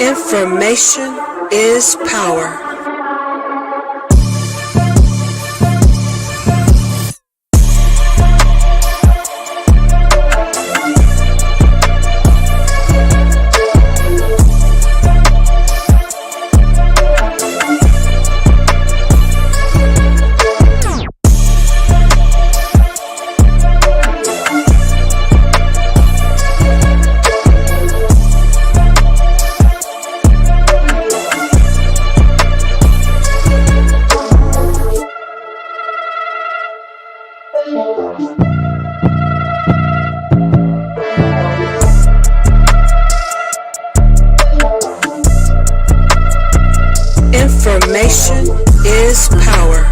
Information is power. Information is power.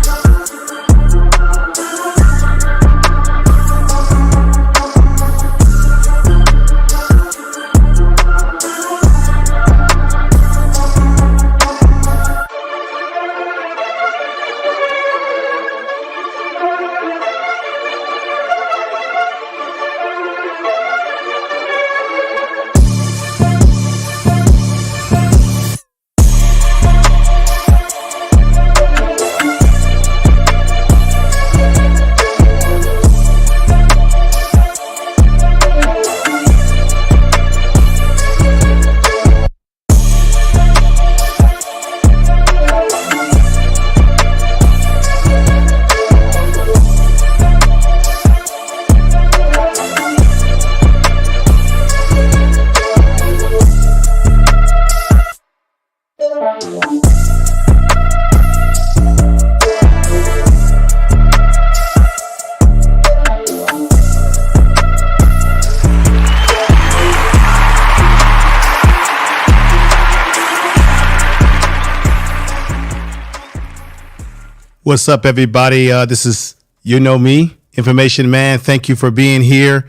What's up, everybody? This is, you know me, Information Man. Thank you for being here.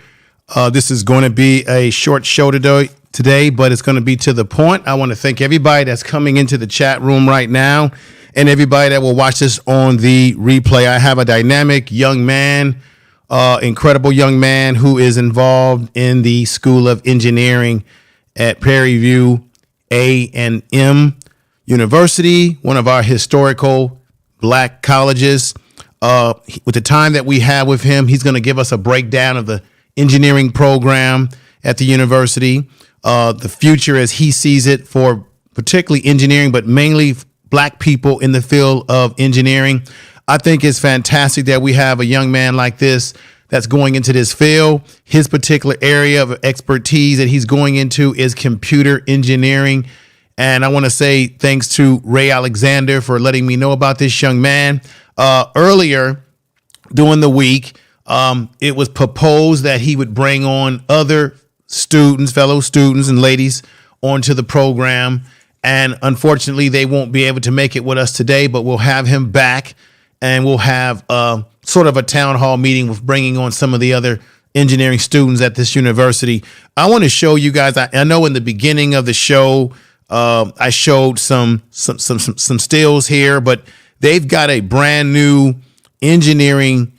This is going to be a short show today, but it's going to be to the point. I want to thank everybody that's coming into the chat room right now and everybody that will watch this on the replay. I have a dynamic young man, incredible young man who is involved in the School of Engineering at Prairie View A&M University, one of our historical Black colleges. With the time that we have with him, he's going to give us a breakdown of the engineering program at the university, the future as he sees it for particularly engineering, but mainly Black people in the field of engineering. I think it's fantastic that we have a young man like this that's going into this field. His particular area of expertise that he's going into is computer engineering. And I want to say thanks to Ray Alexander for letting me know about this young man. Earlier during the week, it was proposed that he would bring on other students, fellow students and ladies onto the program. And unfortunately, they won't be able to make it with us today, but we'll have him back and we'll have sort of a town hall meeting with bringing on some of the other engineering students at this university. I want to show you guys, I know in the beginning of the show, I showed some stills here, but they've got a brand new engineering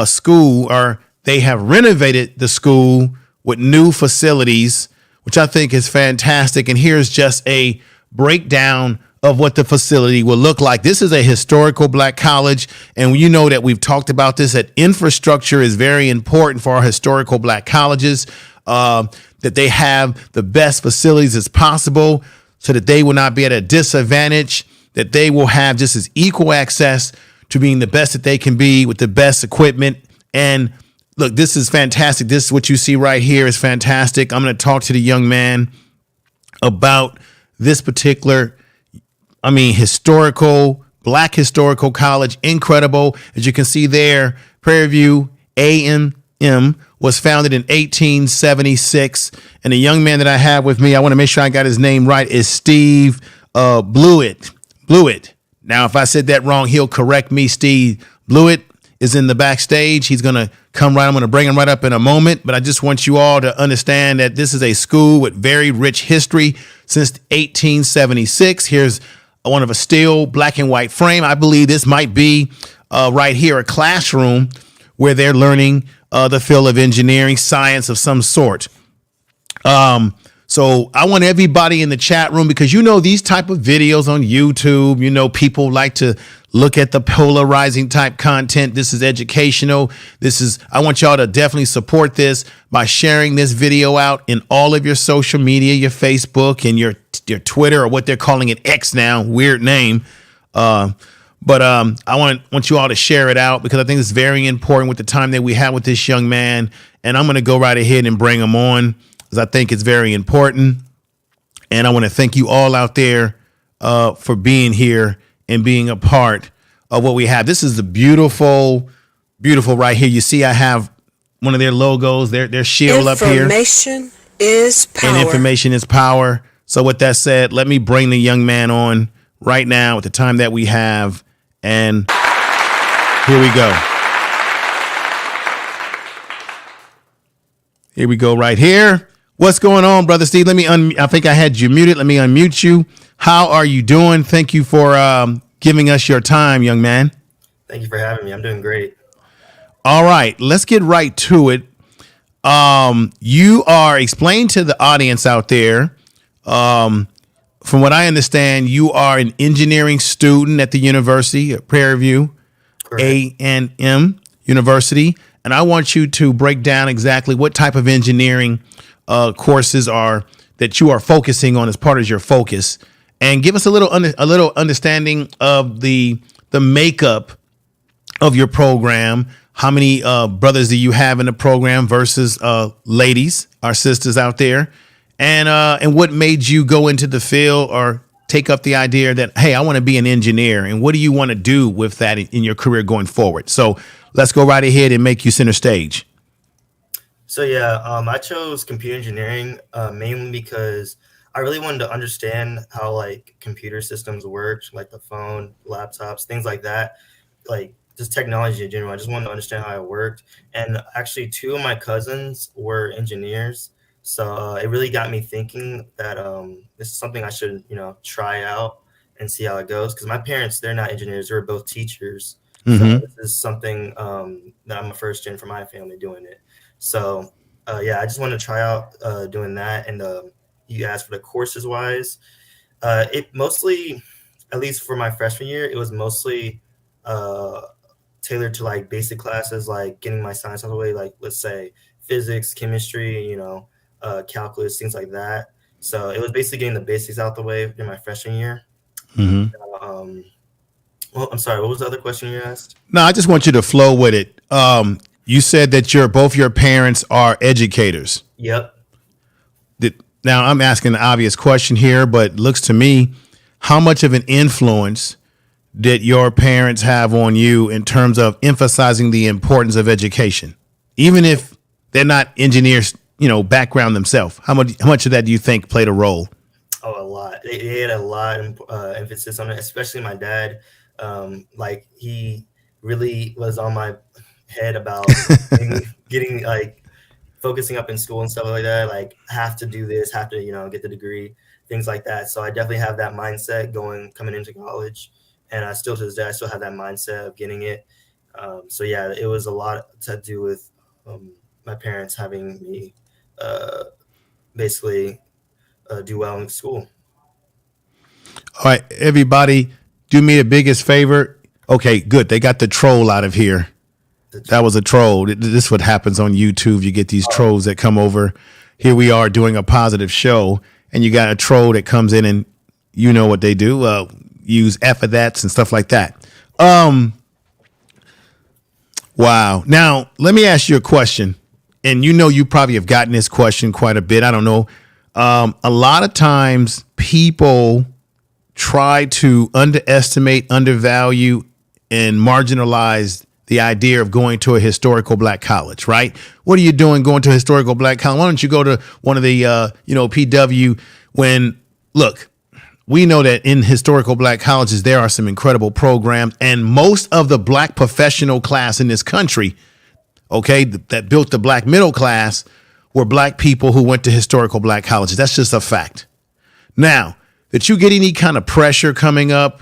school, or they have renovated the school with new facilities, which I think is fantastic. And here's just a breakdown of what the facility will look like. This is a historical Black college, and you know that we've talked about this, that infrastructure is very important for our historical Black colleges, that they have the best facilities as possible, so that they will not be at a disadvantage, that they will have just as equal access to being the best that they can be with the best equipment. And look, this is fantastic. This is what you see right here is fantastic. I'm going to talk to the young man about this particular, Black historical college. Incredible. As you can see there, Prairie View A&M was founded in 1876. And the young man that I have with me, I want to make sure I got his name right, is Steve Blewett. Now, if I said that wrong, he'll correct me. Steve Blewett is in the backstage. He's going to come right. I'm going to bring him right up in a moment. But I just want you all to understand that this is a school with very rich history since 1876. Here's one of a still black and white frame. I believe this might be right here, a classroom where they're learning the field of engineering, science of some sort. So So I want everybody in the chat room, because these type of videos on YouTube, people like to look at the polarizing type content. This is educational. I want y'all to definitely support this by sharing this video out in all of your social media, your Facebook and your Twitter, or what they're calling it, X now, weird name. But I want you all to share it out, because I think it's very important with the time that we have with this young man. And I'm going to go right ahead and bring him on, because I think it's very important. And I want to thank you all out there for being here and being a part of what we have. This is the beautiful right here. You see, I have one of their logos, their shield up here. Information is power. And information is power. So with that said, let me bring the young man on right now at the time that we have. And here we go. Here we go right here. What's going on, Brother Steve? I think I had you muted. Let me unmute you. How are you doing? Thank you for giving us your time, young man. Thank you for having me. I'm doing great. All right, let's get right to it. You are explaining to the audience out there, from what I understand, you are an engineering student at the University of Prairie View A&M University. And I want you to break down exactly what type of engineering courses that you are focusing on as part of your focus, and give us a little understanding of the makeup of your program. How many brothers do you have in the program versus ladies, our sisters out there? And what made you go into the field or take up the idea that, hey, I want to be an engineer? And what do you want to do with that in your career going forward? So let's go right ahead and make you center stage. So, I chose computer engineering mainly because I really wanted to understand how like computer systems work, like the phone, laptops, things like that, like just technology in general. I just wanted to understand how it worked. And actually, two of my cousins were engineers. So it really got me thinking that this is something I should, try out and see how it goes. Because my parents, they're not engineers. They're both teachers. Mm-hmm. So this is something that I'm a first gen for my family doing it. So, I just want to try out doing that. And you asked for the courses wise. It mostly, at least for my freshman year, it was mostly tailored to like basic classes, like getting my science out of the way, like let's say physics, chemistry, calculus, things like that. So it was basically getting the basics out the way in my freshman year. Mm-hmm. Well, I'm sorry, what was the other question you asked? No, I just want you to flow with it. You said that both your parents are educators. Yep. Now I'm asking an obvious question here, but looks to me, how much of an influence did your parents have on you in terms of emphasizing the importance of education, even if they're not engineers, background themselves? How much of that do you think played a role? Oh, a lot. They had a lot of emphasis on it, especially my dad. Like he really was on my head about getting like focusing up in school and stuff like that. Like have to do this, have to get the degree, things like that. So I definitely have that mindset coming into college, and I still to this day I still have that mindset of getting it. It was a lot to do with my parents having me basically do well in school. All right, everybody, do me the biggest favor. Okay, good. They got the troll out of here. That was a troll. This is what happens on YouTube. You get these trolls that come over. Here we are doing a positive show, and you got a troll that comes in, and you know what they do. Use F-that's and stuff like that. Wow. Now, let me ask you a question. And you probably have gotten this question quite a bit. I don't know. A lot of times people try to underestimate, undervalue, and marginalize the idea of going to a historical black college, right? What are you doing going to a historical black college? Why don't you go to one of the, PW look, we know that in historical black colleges, there are some incredible programs, and most of the black professional class in this country, that built the black middle class, were black people who went to historical black colleges. That's just a fact. Now, that you get any kind of pressure coming up,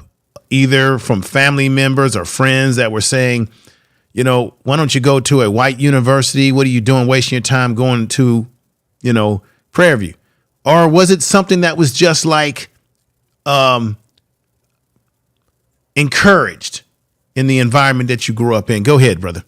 either from family members or friends that were saying, why don't you go to a white university? What are you doing wasting your time going to, Prairie View? or was it something that was just like encouraged in the environment that you grew up in? Go ahead, brother.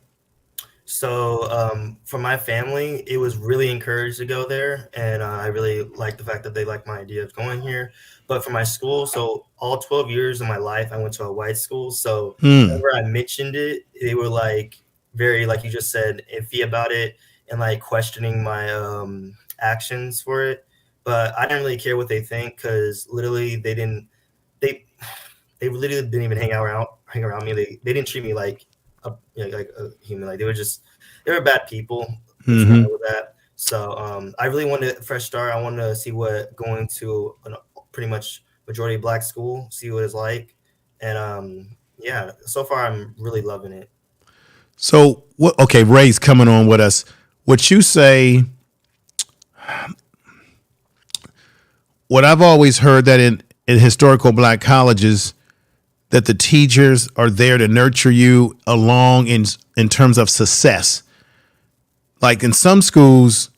So for my family, it was really encouraged to go there, and I really like the fact that they like my idea of going here. But for my school, so all 12 years of my life, I went to a white school. So whenever I mentioned it, they were like very, like you just said, iffy about it and like questioning my actions for it. But I didn't really care what they think because literally they they literally didn't even hang around me. They didn't treat me like like a human. Like they were bad people. Let's know that. So I really wanted a fresh start. I wanted to see what going to a pretty much majority black school, see what it's like, and yeah. So far, I'm really loving it. So what? Okay, Ray's coming on with us. What you say? What I've always heard that in historical black colleges, that the teachers are there to nurture you along in terms of success. Like in some schools,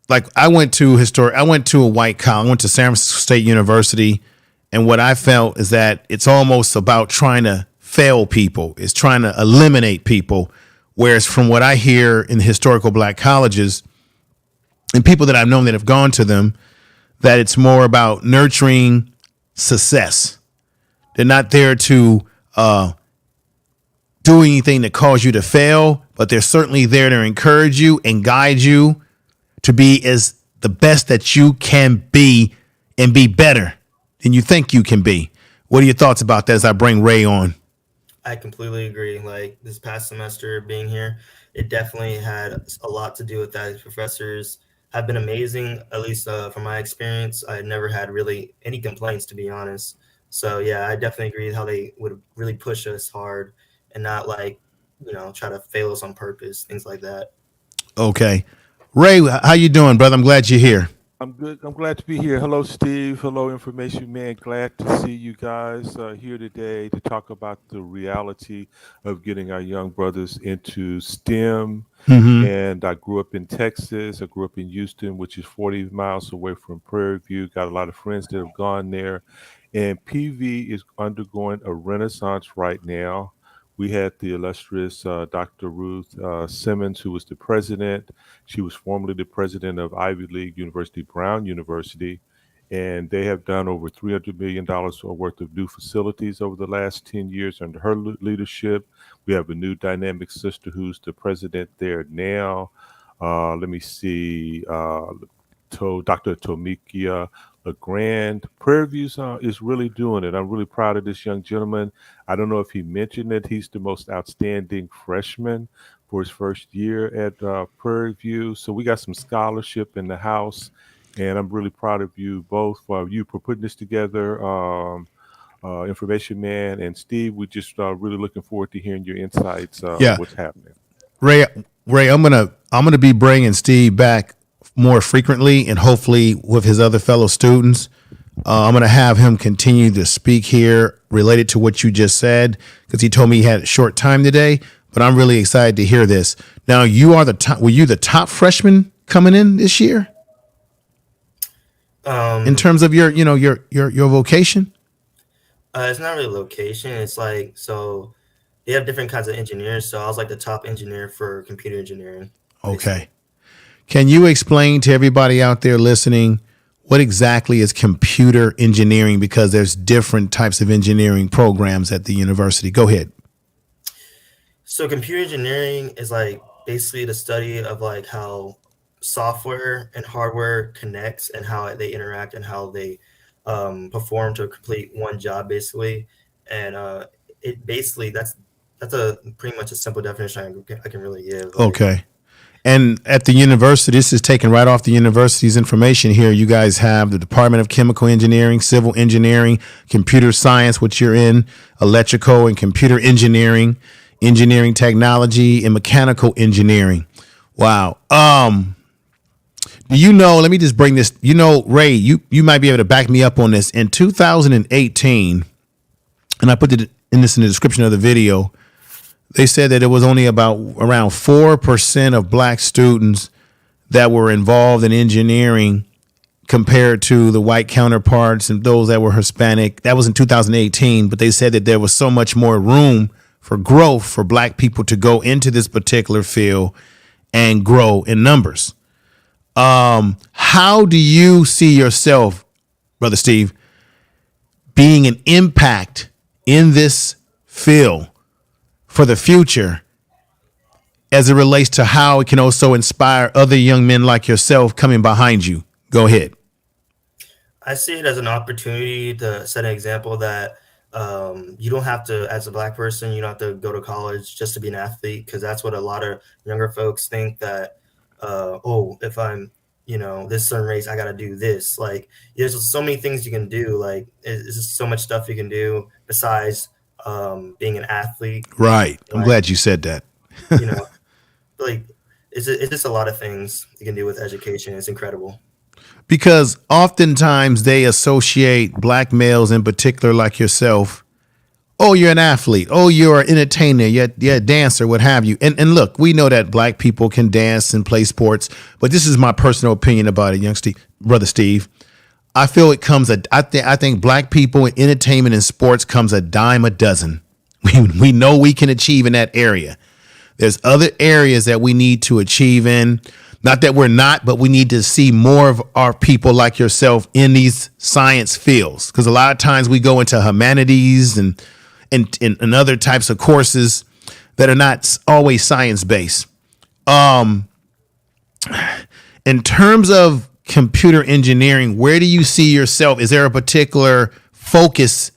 like I went to a white college. I went to San Francisco State University, and what I felt is that it's almost about trying to fail people. It's trying to eliminate people. Whereas from what I hear in historical black colleges and people that I've known that have gone to them, that it's more about nurturing success. They're not there to do anything to cause you to fail, but they're certainly there to encourage you and guide you to be as the best that you can be and be better than you think you can be. What are your thoughts about that as I bring Ray on? I completely agree. Like this past semester being here, it definitely had a lot to do with that. These professors have been amazing, at least from my experience. I never had really any complaints, to be honest. So yeah, I definitely agree with how they would really push us hard and not like, try to fail us on purpose, things like that. Okay. Ray, how you doing, brother? I'm glad you're here. I'm good. I'm glad to be here. Hello, Steve. Hello, Information Man. Glad to see you guys here today to talk about the reality of getting our young brothers into STEM. And I grew up in Texas. I grew up in Houston, which is 40 miles away from Prairie View. Got a lot of friends that have gone there. And PV is undergoing a renaissance right now. We had the illustrious Dr. Ruth Simmons, who was the president. She was formerly the president of Ivy League University, Brown University, and they have done over $300 million worth of new facilities over the last 10 years under her leadership. We have a new dynamic sister who's the president there now. Let me see, Dr. Tomikia LeGrand. Prairie View is really doing it. I'm really proud of this young gentleman. I don't know if he mentioned it. He's the most outstanding freshman for his first year at Prairie View. So we got some scholarship in the house, and I'm really proud of you both for putting this together. Information Man and Steve, we're just really looking forward to hearing your insights. What's happening. Ray, I'm gonna be bringing Steve back more frequently, and hopefully with his other fellow students. I'm going to have him continue to speak here related to what you just said, because he told me he had a short time today, but I'm really excited to hear this. Now, were you the top freshman coming in this year? In terms of your vocation? It's not really location. It's like, so they have different kinds of engineers. So I was like the top engineer for computer engineering. Okay. Can you explain to everybody out there listening what exactly is computer engineering? Because there's different types of engineering programs at the university. Go ahead. So computer engineering is like basically the study of like how software and hardware connects and how they interact and how they perform to complete one job basically. And it basically that's a pretty much a simple definition I can really give. Okay. And at the university, this is taken right off the university's information here. You guys have the Department of Chemical Engineering, Civil Engineering, Computer Science, which you're in, Electrical and Computer Engineering, Engineering Technology, and Mechanical Engineering. Wow. Let me just bring this, Ray, you might be able to back me up on this. In 2018, and I put it in the description of the video, they said that it was only around 4% of black students that were involved in engineering compared to the white counterparts and those that were Hispanic. That was in 2018, but they said that there was so much more room for growth for black people to go into this particular field and grow in numbers. How do you see yourself, Brother Steve, being an impact in this field for the future as it relates to how it can also inspire other young men like yourself coming behind you? Go ahead. I see it as an opportunity to set an example that you don't have to, as a black person, you don't have to go to college just to be an athlete, because that's what a lot of younger folks think that, oh, if I'm, this certain race, I got to do this. Like, there's just so many things you can do. Like, it's just so much stuff you can do besides being an athlete. Right. I'm Like, glad you said that. you know, like, it's just a lot of things you can do with education. It's incredible. Because oftentimes they associate black males in particular, like yourself. Oh, you're an athlete. Oh, you're an entertainer. You're a dancer, what have you. And look, we know that black people can dance and play sports, but this is my personal opinion about it, Brother Steve. I feel it comes I think black people in entertainment and sports comes a dime a dozen. We know we can achieve in that area. There's other areas that we need to achieve in. Not that we're not, but we need to see more of our people like yourself in these science fields. Because a lot of times we go into humanities and other types of courses that are not always science-based. In terms of computer engineering, where do you see yourself? Is there a particular focus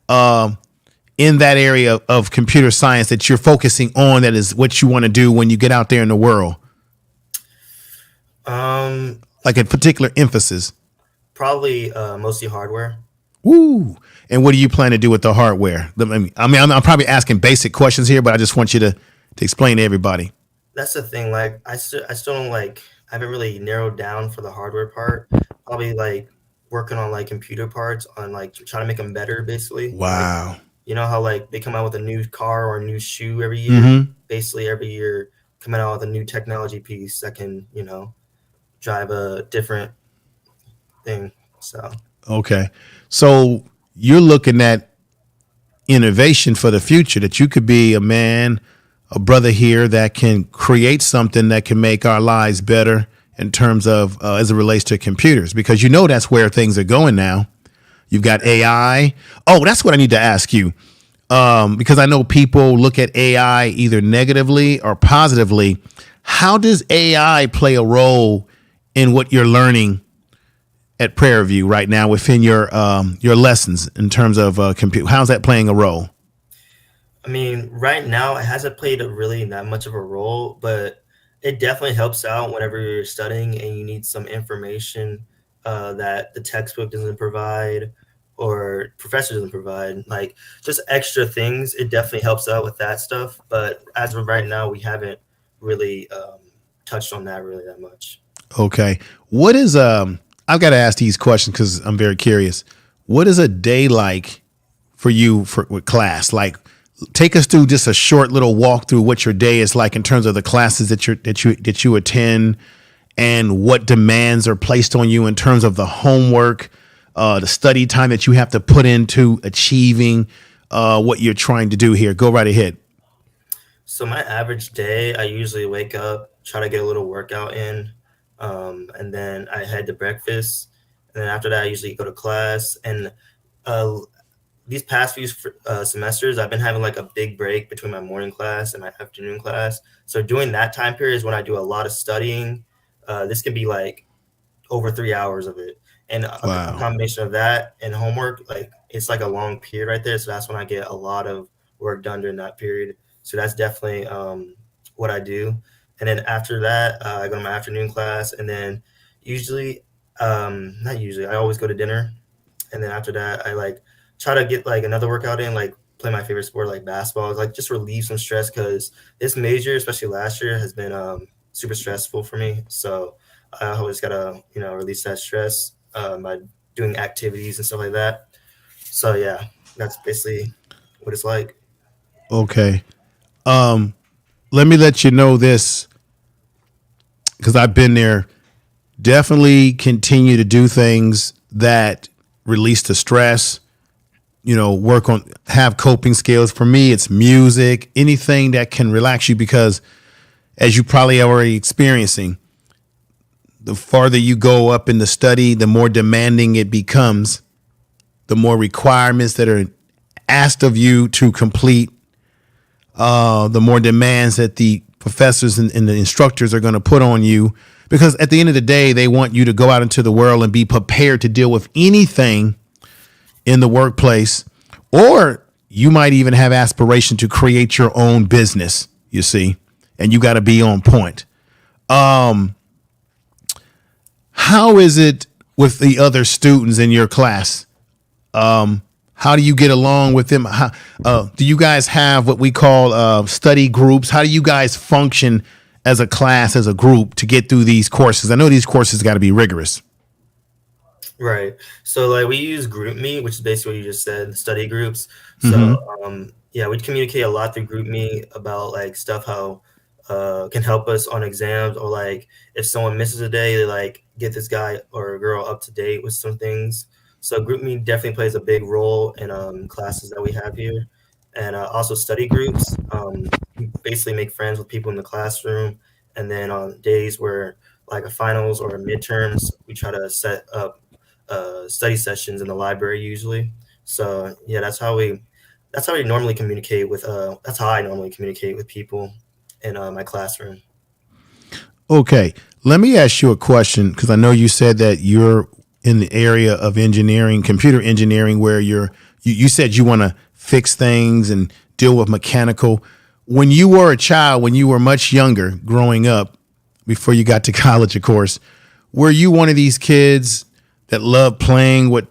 in that area of computer science that you're focusing on, that is what you want to do when you get out there in the world? Like a particular emphasis? Probably mostly hardware. Woo. And what do you plan to do with the hardware? I'm probably asking basic questions here, but I just want you to explain to everybody. That's the thing. Like, I still don't I haven't really narrowed down for the hardware part. Probably working on computer parts on trying to make them better, basically. Wow. You know how they come out with a new car or a new shoe every year? Mm-hmm. Basically every year coming out with a new technology piece that can, drive a different thing. So Okay. So you're looking at innovation for the future, that you could be a brother here that can create something that can make our lives better in terms of as it relates to computers, because that's where things are going now. You've got AI. Oh, that's what I need to ask you. Because I know people look at AI either negatively or positively. How does AI play a role in what you're learning at Prairie View right now within your lessons in terms of compute? How's that playing a role? I mean, right now it hasn't played really that much of a role, but it definitely helps out whenever you're studying and you need some information that the textbook doesn't provide or professor doesn't provide, just extra things. It definitely helps out with that stuff. But as of right now, we haven't really touched on that really that much. Okay. What is I've got to ask these questions because I'm very curious. What is a day like for you with class? Take us through just a short little walk through what your day is like in terms of the classes that you attend, and what demands are placed on you in terms of the homework, the study time that you have to put into achieving what you're trying to do here. Go right ahead. So my average day, I usually wake up, try to get a little workout in, and then I head to breakfast. And then after that, I usually go to class. And these past few semesters, I've been having a big break between my morning class and my afternoon class. So during that time period is when I do a lot of studying. This can be over 3 hours of it. And Wow. a combination of that and homework, it's a long period right there. So that's when I get a lot of work done during that period. So that's definitely what I do. And then after that, I go to my afternoon class, and then not usually, I always go to dinner. And then after that, I try to get another workout in, play my favorite sport, basketball, just relieve some stress, because this major, especially last year, has been super stressful for me. So I always gotta, release that stress by doing activities and stuff like that. So yeah, that's basically what it's like. Okay. Let me let you know this, because I've been there definitely continue to do things that release the stress, have coping skills. For me, it's music, anything that can relax you, because as you probably already experiencing, the farther you go up in the study, the more demanding it becomes, the more requirements that are asked of you to complete, the more demands that the professors and the instructors are going to put on you, because at the end of the day, they want you to go out into the world and be prepared to deal with anything in the workplace, or you might even have aspiration to create your own business, you see, and you got to be on point. How is it with the other students in your class? How do you get along with them? Do you guys have what we call study groups? How do you guys function as a class, as a group, to get through these courses? I know these courses got to be rigorous. Right. So like we use GroupMe, which is basically what you just said, study groups. Mm-hmm. So yeah, we communicate a lot through GroupMe about like stuff how can help us on exams, or like if someone misses a day, they like get this guy or girl up to date with some things. So GroupMe definitely plays a big role in classes that we have here, and also study groups. We basically make friends with people in the classroom, and then on days where like a finals or midterms, we try to set up study sessions in the library usually. So yeah, that's how we normally communicate with. That's how I normally communicate with people in my classroom. Okay, let me ask you a question, because I know you said that you're in the area of engineering, computer engineering, where you said you want to fix things and deal with mechanical. When you were a child, when you were much younger, growing up, before you got to college, of course, were you one of these kids that loved playing with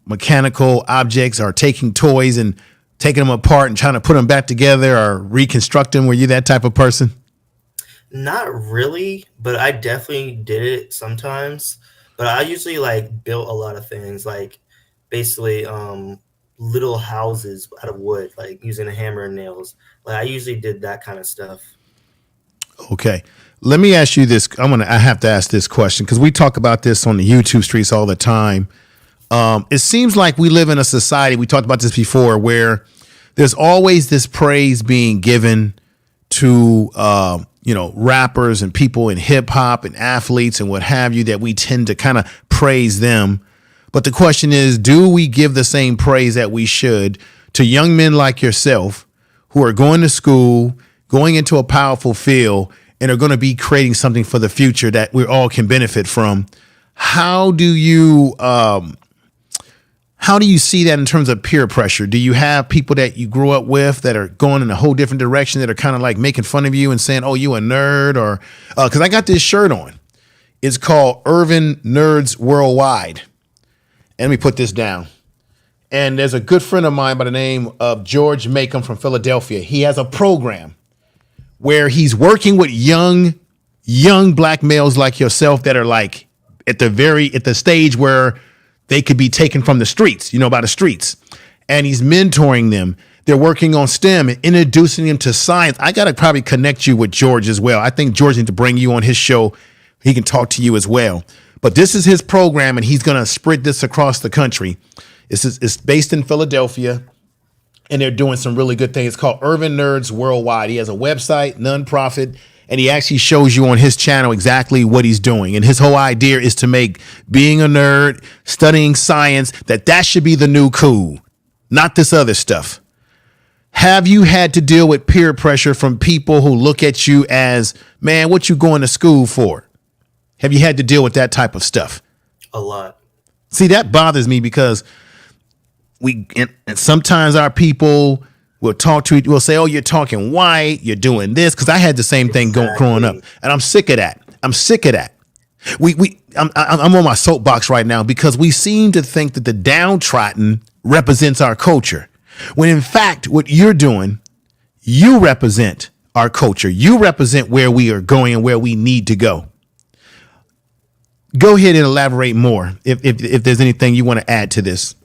mechanical objects, or taking toys and taking them apart and trying to put them back together or reconstruct them? Were you that type of person? Not really, but I definitely did it sometimes. But I usually like built a lot of things, like basically little houses out of wood, like using a hammer and nails. Like I usually did that kind of stuff. Okay. Let me ask you this. I have to ask this question, because we talk about this on the YouTube streets all the time. It seems like we live in a society, we talked about this before, where there's always this praise being given to, rappers and people in hip hop and athletes and what have you, that we tend to kind of praise them. But the question is, do we give the same praise that we should to young men like yourself, who are going to school, going into a powerful field, and are going to be creating something for the future that we all can benefit from? How do you see that in terms of peer pressure? Do you have people that you grew up with that are going in a whole different direction, that are kind of like making fun of you and saying, oh, you a nerd? Or because I got this shirt on. It's called Urban Nerds Worldwide. And let me put this down. And there's a good friend of mine by the name of George Macomb from Philadelphia. He has a program where he's working with young black males like yourself that are like at the stage where they could be taken from the streets, by the streets. And he's mentoring them. They're working on STEM and introducing them to science. I got to probably connect you with George as well. I think George needs to bring you on his show. He can talk to you as well. But this is his program, and he's going to spread this across the country. It's based in Philadelphia, and they're doing some really good things. It's called Urban Nerds Worldwide. He has a website, nonprofit, and he actually shows you on his channel exactly what he's doing. And his whole idea is to make being a nerd, studying science, that should be the new cool, not this other stuff. Have you had to deal with peer pressure from people who look at you as, man, what you going to school for? Have you had to deal with that type of stuff? A lot. See, that bothers me, because and sometimes our people will talk to you, will say, oh, you're talking white, you're doing this. Because I had the same thing growing up, and I'm sick of that. I'm on my soapbox right now, because we seem to think that the downtrodden represents our culture, when in fact, what you're doing, you represent our culture. You represent where we are going and where we need to go. Go ahead and elaborate more if there's anything you want to add to this.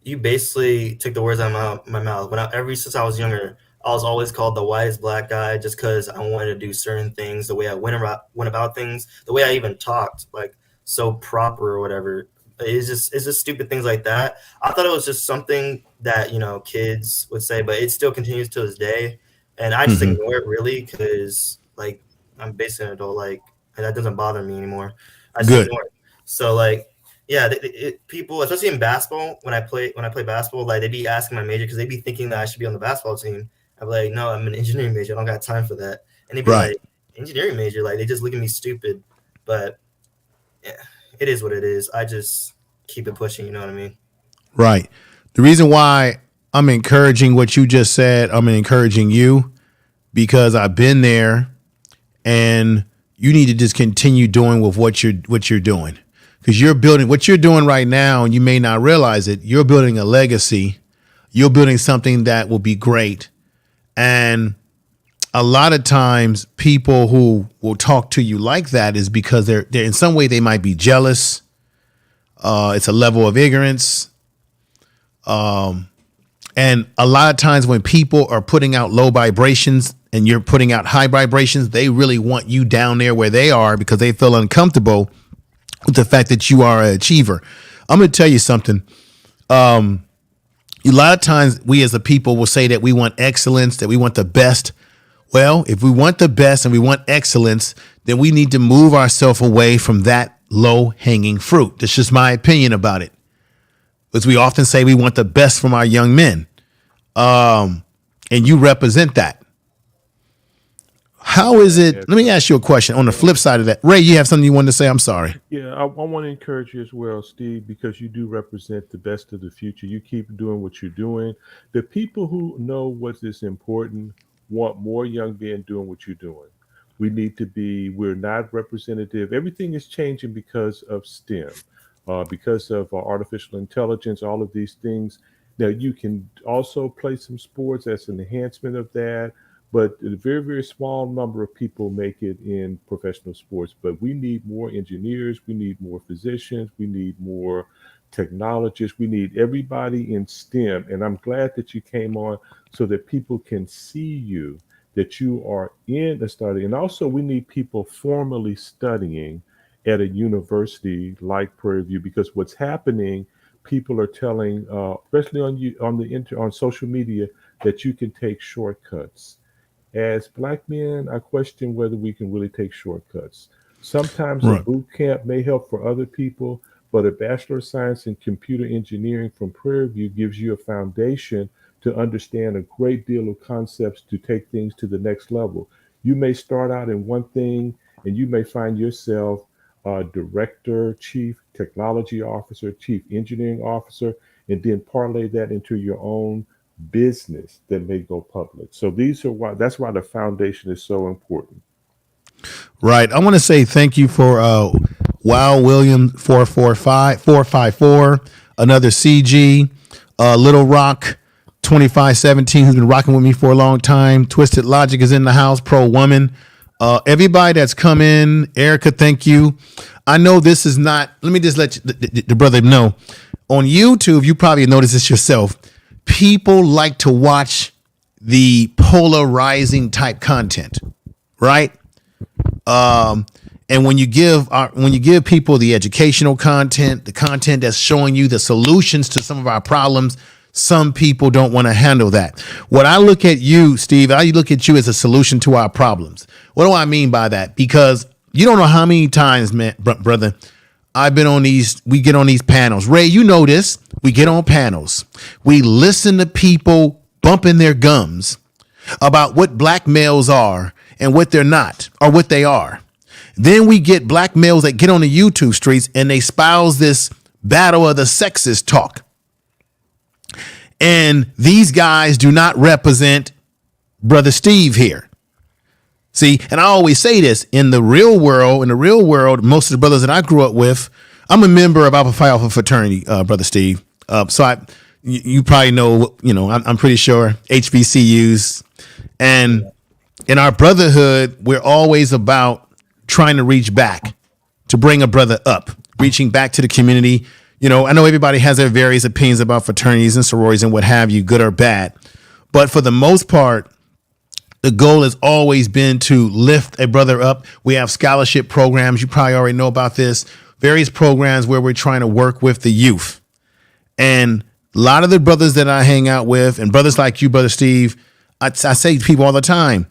You basically took the words out of my mouth. Since I was younger, I was always called the whitest black guy just because I wanted to do certain things, the way I went about things, the way I even talked, like so proper or whatever. It's just stupid things like that. I thought it was just something that kids would say, but it still continues to this day, and I just ignore it really because like I'm basically an adult, like and that doesn't bother me anymore. I just Good. ignore it. So like yeah, people, especially in basketball, when I play basketball, like they'd be asking my major because they'd be thinking that I should be on the basketball team. I'd be like, no, I'm an engineering major. I don't got time for that. And they'd be Right. like, engineering major, like they just look at me stupid. But yeah, it is what it is. I just keep it pushing. You know what I mean? Right. The reason why I'm encouraging what you just said, I'm encouraging you because I've been there, and you need to just continue doing with what you're doing, because you're building what you're doing right now, and you may not realize it. You're building a legacy. You're building something that will be great. And a lot of times people who will talk to you like that is because they're in some way they might be jealous. It's a level of ignorance. And a lot of times when people are putting out low vibrations and you're putting out high vibrations, they really want you down there where they are because they feel uncomfortable with the fact that you are an achiever. I'm going to tell you something. A lot of times we as a people will say that we want excellence, that we want the best. Well, if we want the best and we want excellence, then we need to move ourselves away from that low hanging fruit. That's just my opinion about it. As we often say, we want the best from our young men. And you represent that. How is it? Let me ask you a question on the flip side of that. Ray, you have something you wanted to say? I'm sorry. Yeah, I want to encourage you as well, Steve, because you do represent the best of the future. You keep doing what you're doing. The people who know what is important want more young men doing what you're doing. We're not representative. Everything is changing because of STEM, because of artificial intelligence, all of these things. Now, you can also play some sports as an enhancement of that, but a very, very small number of people make it in professional sports. But we need more engineers, we need more physicians, we need more technologists, we need everybody in STEM. And I'm glad that you came on so that people can see you, that you are in a study. And also, we need people formally studying at a university like Prairie View, because what's happening, people are telling, especially on social media, that you can take shortcuts. As Black men, I question whether we can really take shortcuts. Sometimes a Right. boot camp may help for other people, but a Bachelor of Science in Computer Engineering from Prairie View gives you a foundation to understand a great deal of concepts to take things to the next level. You may start out in one thing, and you may find yourself director, chief technology officer, chief engineering officer, and then parlay that into your own business that may go public. So that's why the foundation is so important. Right. I want to say thank you for Wow William 454, another CG, Little Rock 2517, who's been rocking with me for a long time. Twisted Logic is in the house, Pro Woman. Everybody that's come in, Erica, thank you. I know this is not, let me just let the brother know. On YouTube, you probably noticed this yourself. People like to watch the polarizing type content, right? And when you give people the educational content, the content that's showing you the solutions to some of our problems, some people don't want to handle that. What I look at you, Steve, I look at you as a solution to our problems. What do I mean by that? Because you don't know how many times, man, brother, we get on these panels. Ray, you know this. We get on panels. We listen to people bumping their gums about what black males are and what they're not, or what they are. Then we get black males that get on the YouTube streets and they espouse this battle of the sexist talk. And these guys do not represent Brother Steve here. See, and I always say this, in the real world, most of the brothers that I grew up with, I'm a member of Alpha Phi Alpha fraternity, Brother Steve. So you probably know, I'm pretty sure HBCUs. And in our brotherhood, we're always about trying to reach back, to bring a brother up, reaching back to the community. I know everybody has their various opinions about fraternities and sororities and what have you, good or bad. But for the most part, the goal has always been to lift a brother up. We have scholarship programs. You probably already know about this. Various programs where we're trying to work with the youth. And a lot of the brothers that I hang out with, and brothers like you, Brother Steve, I say to people all the time,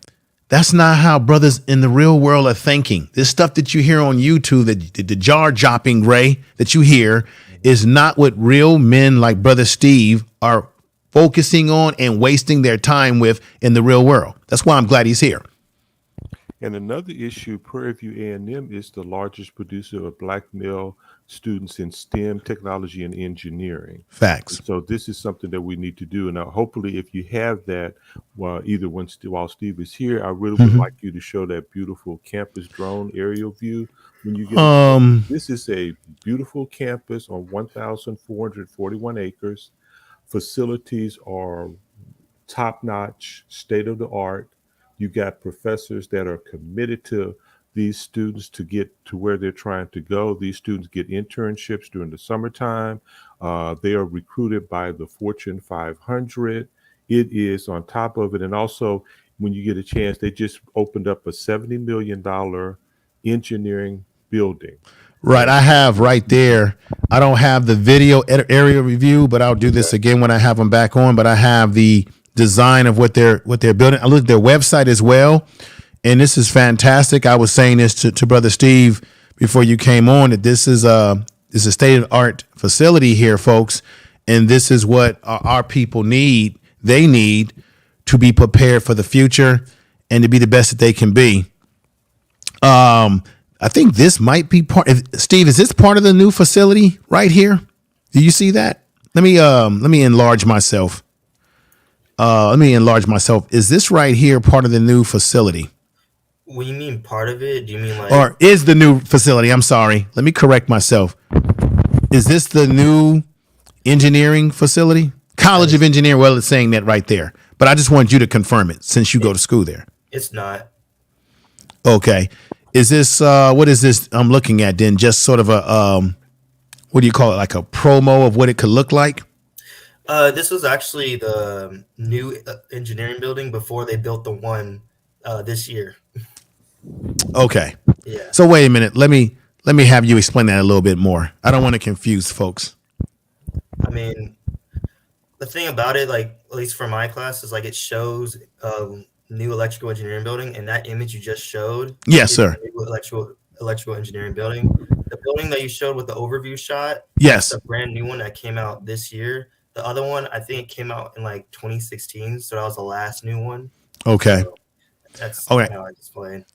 that's not how brothers in the real world are thinking. This stuff that you hear on YouTube, the jar dropping, Ray, that you hear, is not what real men like Brother Steve are focusing on and wasting their time with in the real world. That's why I'm glad he's here. And another issue, Prairie View A&M is the largest producer of black male students in STEM, technology, and engineering. Facts. So this is something that we need to do. Now, hopefully, if you have that, either while Steve is here, I really would like you to show that beautiful campus drone aerial view. When you get this is a beautiful campus on 1,441 acres. Facilities are top-notch, state-of-the-art. You got professors that are committed to these students to get to where they're trying to go. These students get internships during the summertime. They are recruited by the Fortune 500. It is on top of it. And also, when you get a chance, they just opened up a $70 million engineering building. Right. I have right there. I don't have the video area review, but I'll do this again when I have them back on. But I have the design of what they're building. I looked at their website as well, and this is fantastic. I was saying this to Brother Steve before you came on, that this is a state-of-the-art facility here, folks, and this is what our people need. They need to be prepared for the future and to be the best that they can be. I think this might be Steve, is this part of the new facility right here? Do you see that? Let me enlarge myself. Is this right here part of the new facility? When you mean part of it, do you mean like... Or is the new facility? I'm sorry. Let me correct myself. Is this the new engineering facility? College of Engineering. Well, it's saying that right there. But I just want you to confirm it since you go to school there. It's not. Okay. Is this, what is this I'm looking at then? Just sort of a, what do you call it? Like a promo of what it could look like? This was actually the new engineering building before they built the one this year. Okay. Yeah. So wait a minute. Let me have you explain that a little bit more. I don't want to confuse folks. I mean, the thing about it, like at least for my class, is like it shows new electrical engineering building, and that image you just showed. Yes, sir. Electrical engineering building. The building that you showed with the overview shot. Yes. That's a brand new one that came out this year. The other one, I think it came out in like 2016, so that was the last new one. Okay. So that's Okay. how I explain.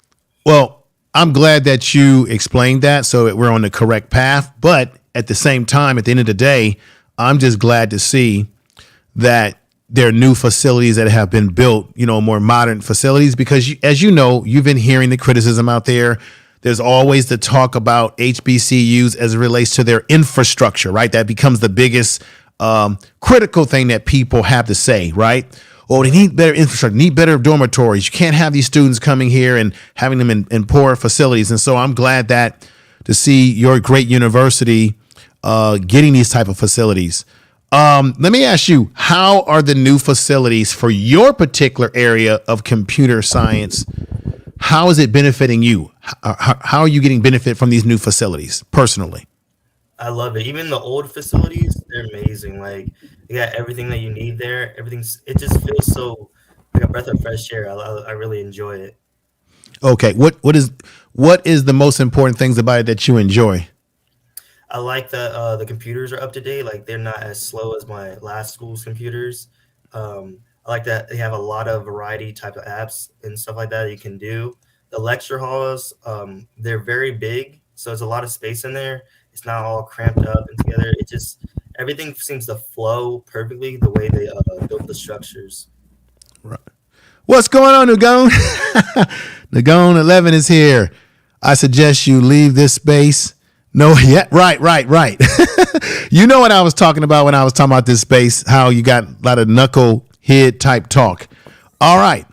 Well, I'm glad that you explained that so that we're on the correct path. But at the same time, at the end of the day, I'm just glad to see that there are new facilities that have been built, more modern facilities, because as you know, you've been hearing the criticism out there. There's always the talk about HBCUs as it relates to their infrastructure, right? That becomes the biggest critical thing that people have to say, right? Oh, they need better infrastructure, need better dormitories. You can't have these students coming here and having them in poor facilities. And so I'm glad that to see your great university getting these type of facilities. Let me ask you, how are the new facilities for your particular area of computer science? How is it benefiting you? How are you getting benefit from these new facilities personally? I love it. Even the old facilities, they're amazing. Like you got everything that you need there. It just feels so like a breath of fresh air. I really enjoy it. Okay. What is the most important things about it that you enjoy? I like that the computers are up to date. Like they're not as slow as my last school's computers. I like that they have a lot of variety type of apps and stuff like that you can do. The lecture halls, they're very big, so there's a lot of space in there. It's not all cramped up and together. It just everything seems to flow perfectly the way they built the structures. Right. What's going on, Nugon? Nugon 11 is here. I suggest you leave this space. No, yeah, right. You know what I was talking about when I was talking about this space, how you got a lot of knucklehead type talk. All right.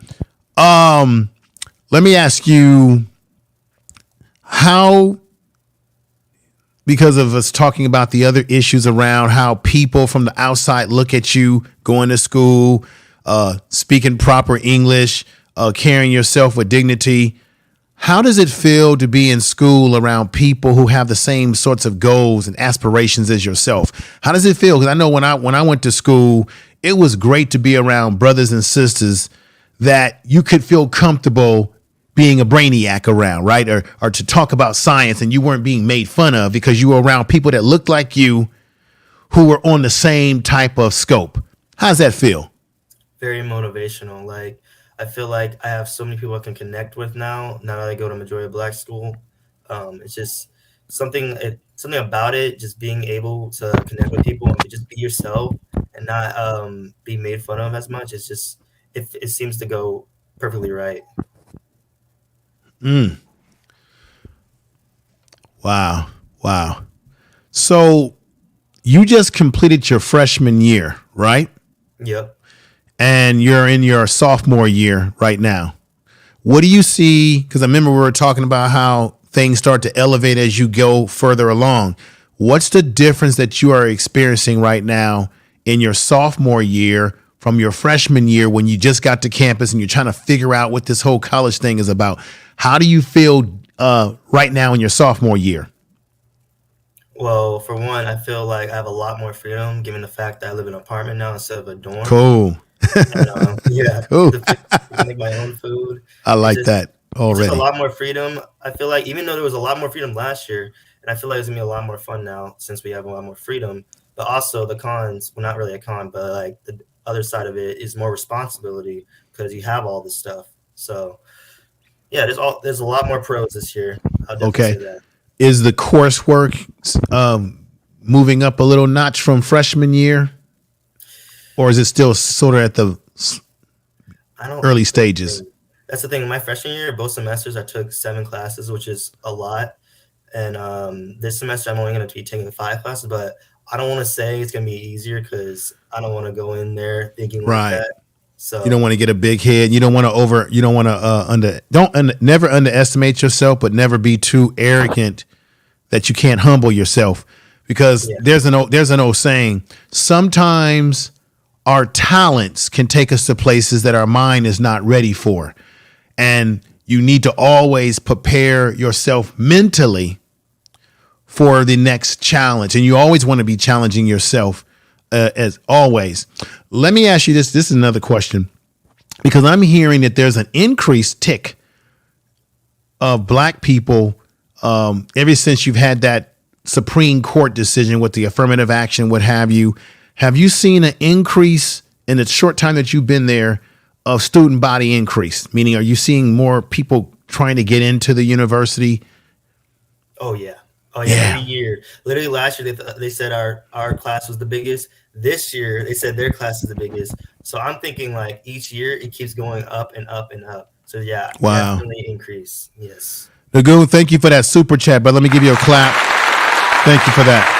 Let me ask you how, because of us talking about the other issues around how people from the outside look at you going to school, speaking proper English, carrying yourself with dignity. How does it feel to be in school around people who have the same sorts of goals and aspirations as yourself? How does it feel? Because I know when I went to school, it was great to be around brothers and sisters that you could feel comfortable being a brainiac around, right? Or to talk about science and you weren't being made fun of because you were around people that looked like you who were on the same type of scope. How does that feel? Very motivational. Like, I feel like I have so many people I can connect with now that I go to majority Black school. It's just something about it, just being able to connect with people and just be yourself and not be made fun of as much. It's just it seems to go perfectly right. Wow. Wow. So you just completed your freshman year, right? Yep. And you're in your sophomore year right now. What do you see? Because I remember we were talking about how things start to elevate as you go further along. What's the difference that you are experiencing right now in your sophomore year from your freshman year when you just got to campus and you're trying to figure out what this whole college thing is about? How do you feel right now in your sophomore year? Well, for one, I feel like I have a lot more freedom given the fact that I live in an apartment now instead of a dorm. Cool. And, yeah, Cool. get to make my own food. I like just, that It's just a already. lot more freedom. I feel like even though there was a lot more freedom last year, and I feel like it's gonna be a lot more fun now since we have a lot more freedom. But also the cons, well, not really a con, but like the other side of it is more responsibility because you have all this stuff. So yeah, there's a lot more pros this year. I'll definitely Okay. say that. Is the coursework moving up a little notch from freshman year? Or is it still sort of at the I don't early stages? That's the thing. My freshman year, both semesters, I took 7 classes, which is a lot. And this semester, I'm only going to be taking 5 classes, but I don't want to say it's going to be easier because I don't want to go in there thinking like Right. that. You don't So want to get a big head. You don't want to you don't want to never underestimate yourself, but never be too arrogant that you can't humble yourself. Because yeah, there's an old saying, sometimes our talents can take us to places that our mind is not ready for. And you need to always prepare yourself mentally for the next challenge. And you always want to be challenging yourself as always. Let me ask you this. This is another question, because I'm hearing that there's an increased tick of Black people ever since you've had that Supreme Court decision with the affirmative action, what have you. Have you seen an increase in the short time that you've been there of student body increase? Meaning, are you seeing more people trying to get into the university? oh yeah, Yeah. every year. Literally last year they said our class was the biggest. This year they said their class is the biggest. So I'm thinking like each year it keeps going up and up and up. So yeah, Wow. definitely increase. Yes. Nagoon, thank you for that super chat, but let me give you a clap. Thank you for that.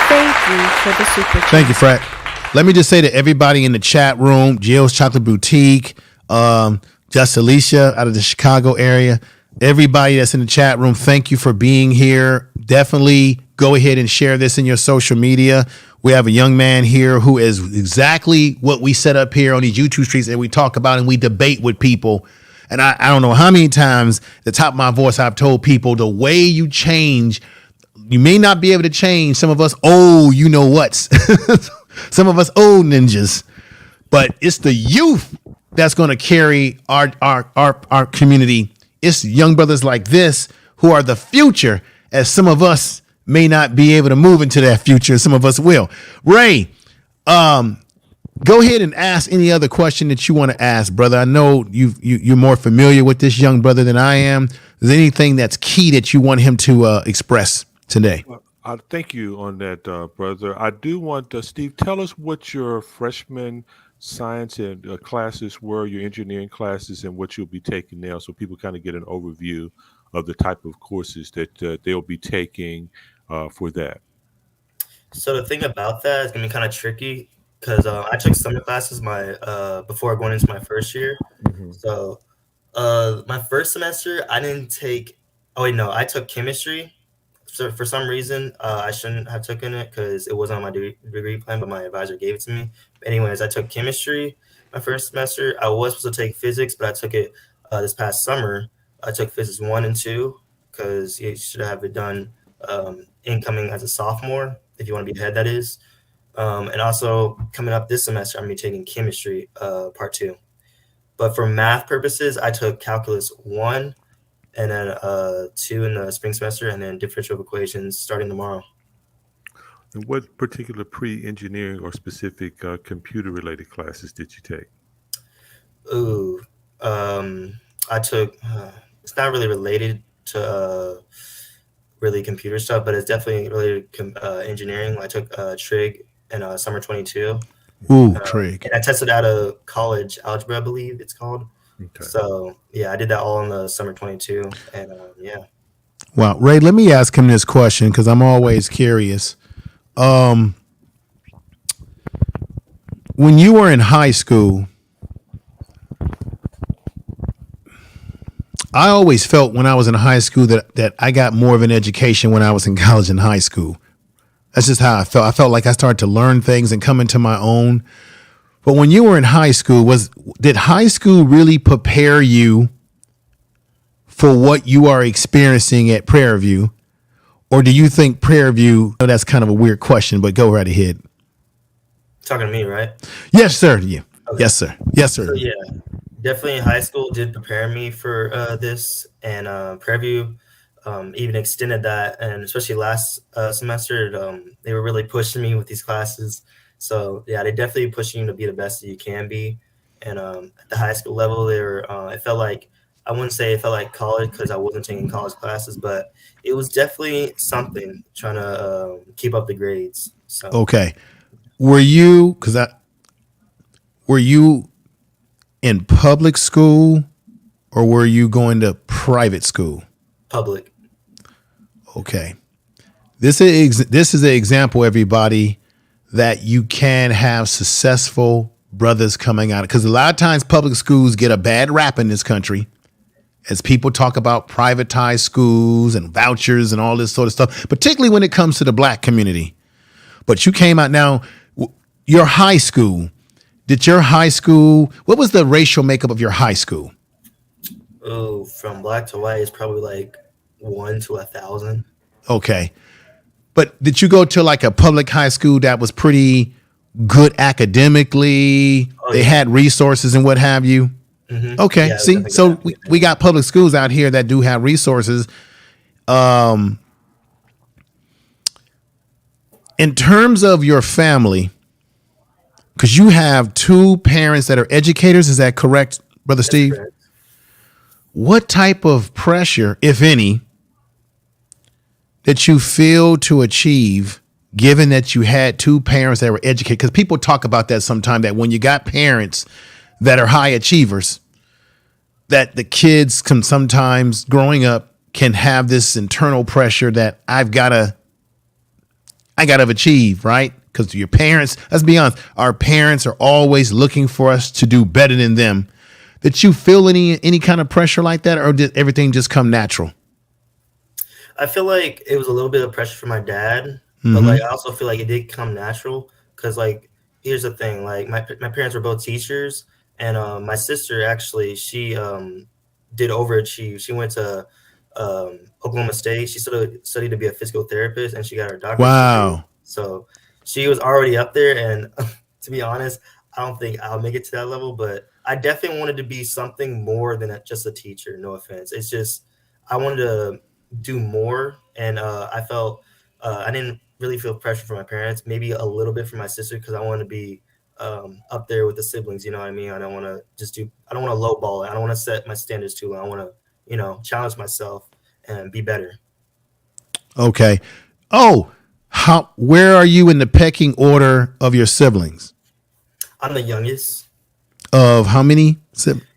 Thank you for the super chat. Thank you, Fred. Let me just say to everybody in the chat room, Jill's Chocolate Boutique, Just Alicia out of the Chicago area, everybody that's in the chat room, thank you for being here. Definitely go ahead and share this in your social media. We have a young man here who is exactly what we set up here on these YouTube streets that we talk about and we debate with people. And I don't know how many times at the top of my voice I've told people the way you change, you may not be able to change some of us old, you know what's, some of us old ninjas, but it's the youth that's going to carry our community. It's young brothers like this who are the future, as some of us may not be able to move into that future. Some of us will. Ray, go ahead and ask any other question that you want to ask, brother. I know you're more familiar with this young brother than I am. Is there anything that's key that you want him to express today? Well, I thank you on that, brother. I do want Steve, tell us what your freshman science and classes were, your engineering classes, and what you'll be taking now, so people kind of get an overview of the type of courses that they'll be taking for that. So the thing about that is gonna be kind of tricky because I took summer classes before going into my first year. Mhm. So my first semester I didn't take. Oh wait, no, I took chemistry. so for some reason, I shouldn't have taken it because it wasn't on my degree plan, but my advisor gave it to me. Anyways, I took chemistry my first semester. I was supposed to take physics, but I took it this past summer. I took physics 1 and 2 because you should have it done incoming as a sophomore, if you want to be ahead, that is. And also coming up this semester, I'm going to be taking chemistry part 2. But for math purposes, I took calculus 1 and then 2 in the spring semester, and then differential equations starting tomorrow. And what particular pre-engineering or specific computer-related classes did you take? Ooh, I took, it's not really related to really computer stuff, but it's definitely related to engineering. I took trig in summer 22. Ooh, trig. And I tested out a college algebra, I believe it's called. Okay. So, yeah, I did that all in the summer 22. And, yeah. Wow. Ray, let me ask him this question because I'm always curious. When you were in high school, I always felt when I was in high school that I got more of an education when I was in college and high school. That's just how I felt. I felt like I started to learn things and come into my own. But when you were in high school, did high school really prepare you for what you are experiencing at Prairie View? Or do you think Prairie View, I know that's kind of a weird question, but go right ahead. Talking to me, right? Yes, sir. Yeah. Okay. Yes, sir. Yes, sir. So, yeah, definitely high school did prepare me for this. And Prairie View even extended that. And especially last semester, they were really pushing me with these classes. So, yeah, they definitely pushing you to be the best that you can be. And at the high school level, they were, it felt like, I wouldn't say it felt like college because I wasn't taking college classes, but it was definitely something trying to keep up the grades. So. Okay. Were you in public school or were you going to private school? Public. Okay. This is an example, everybody, that you can have successful brothers coming out. Because a lot of times public schools get a bad rap in this country as people talk about privatized schools and vouchers and all this sort of stuff, particularly when it comes to the black community. But you came out now, your high school, what was the racial makeup of your high school? Oh, from black to white is probably like 1 to 1,000. Okay. But did you go to like a public high school that was pretty good academically? Oh, they had resources and what have you? Mm-hmm. Okay. Yeah, See, so we got public schools out here that do have resources. In terms of your family, because you have 2 parents that are educators, is that correct, Brother Steve? Correct. What type of pressure, if any, that you feel to achieve, given that you had 2 parents that were educated? Because people talk about that sometimes, that when you got parents that are high achievers, that the kids can sometimes growing up can have this internal pressure that I gotta achieve, right? Because your parents, let's be honest, our parents are always looking for us to do better than them. Did you feel any kind of pressure like that, or did everything just come natural? I feel like it was a little bit of pressure from my dad, Mm-hmm. but like I also feel like it did come natural because like here's the thing, like my parents were both teachers, and my sister actually she did overachieve. She went to Oklahoma State. She studied to be a physical therapist, and she got her doctorate. Wow. Degree. So she was already up there, and to be honest, I don't think I'll make it to that level, but I definitely wanted to be something more than just a teacher. No offense. It's just I wanted to do more, and I felt I didn't really feel pressure from my parents. Maybe a little bit from my sister because I want to be up there with the siblings. You know what I mean? I don't want to I don't want to lowball it. I don't want to set my standards too low. I want to challenge myself and be better. Okay. Oh, where are you in the pecking order of your siblings? I'm the youngest. Of how many siblings?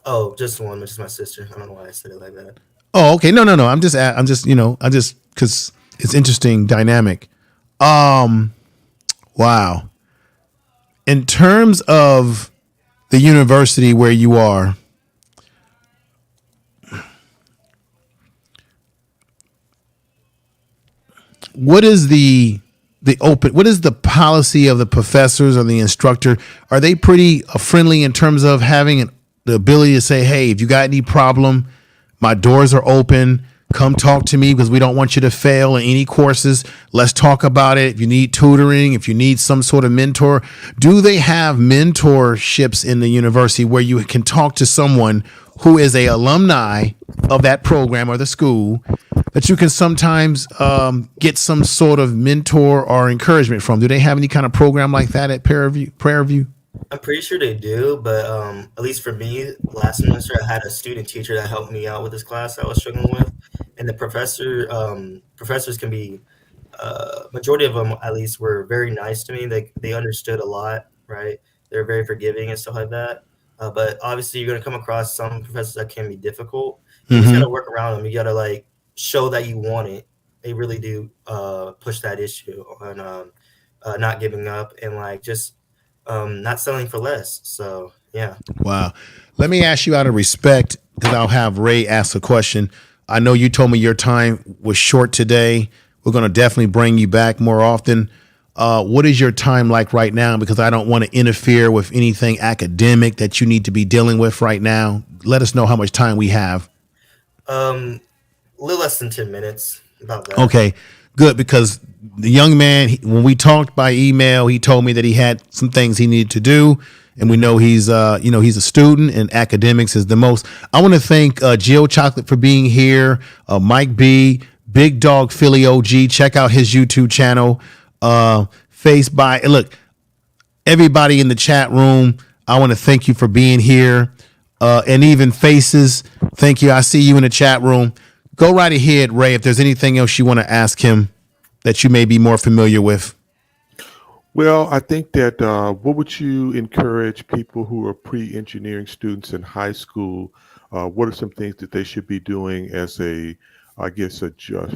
Oh, just one, which is my sister. I don't know why I said it like that. Oh, okay. No. I'm just because it's interesting dynamic. Wow. In terms of the university where you are, what is what is the policy of the professors or the instructor? Are they pretty friendly in terms of having the ability to say, hey, if you got any problem, my doors are open. Come talk to me because we don't want you to fail in any courses. Let's talk about it. If you need tutoring, if you need some sort of mentor, do they have mentorships in the university where you can talk to someone who is a alumni of that program or the school that you can sometimes get some sort of mentor or encouragement from? Do they have any kind of program like that at Prairie View? I'm pretty sure they do, but at least for me, last semester I had a student teacher that helped me out with this class I was struggling with, and the professors can be majority of them at least were very nice to me. They understood a lot, right? They're very forgiving and stuff like that. But obviously, you're gonna come across some professors that can be difficult. You just gotta work around them. You gotta like show that you want it. They really do push that issue on not giving up and like just not selling for less. So yeah. Wow. Let me ask you out of respect, because I'll have Ray ask a question. I know you told me your time was short today. We're going to definitely bring you back more often. What is your time like right now? Because I don't want to interfere with anything academic that you need to be dealing with right now. Let us know how much time we have. A little less than 10 minutes, about that. Okay, good. Because the young man, when we talked by email, he told me that he had some things he needed to do. And we know he's a student, and academics is the most. I want to thank Jill Chocolate for being here. Mike B, Big Dog Philly OG. Check out his YouTube channel. Faced by, look, everybody in the chat room, I want to thank you for being here. And even Faces, thank you. I see you in the chat room. Go right ahead, Ray, if there's anything else you want to ask him that you may be more familiar with. Well, I think that what would you encourage people who are pre-engineering students in high school? What are some things that they should be doing as a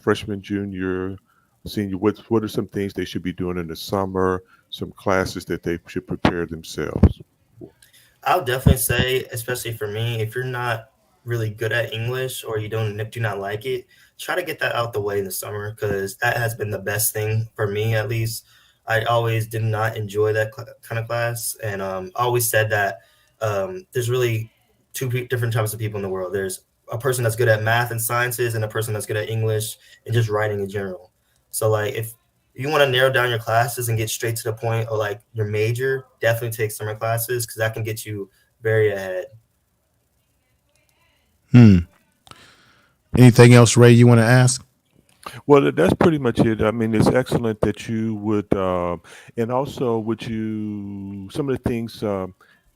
freshman, junior, senior? What are some things they should be doing in the summer? Some classes that they should prepare themselves for? I would definitely say, especially for me, if you're not really good at English or you do not like it, try to get that out the way in the summer, because that has been the best thing for me, at least. I always did not enjoy that kind of class, and I always said that there's really two different types of people in the world. There's a person that's good at math and sciences, and a person that's good at English and just writing in general. So like if you want to narrow down your classes and get straight to the point, or like your major, definitely take summer classes, because that can get you very ahead. Anything else, Ray, you want to ask? Well, that's pretty much it. I mean, it's excellent that you would, and also some of the things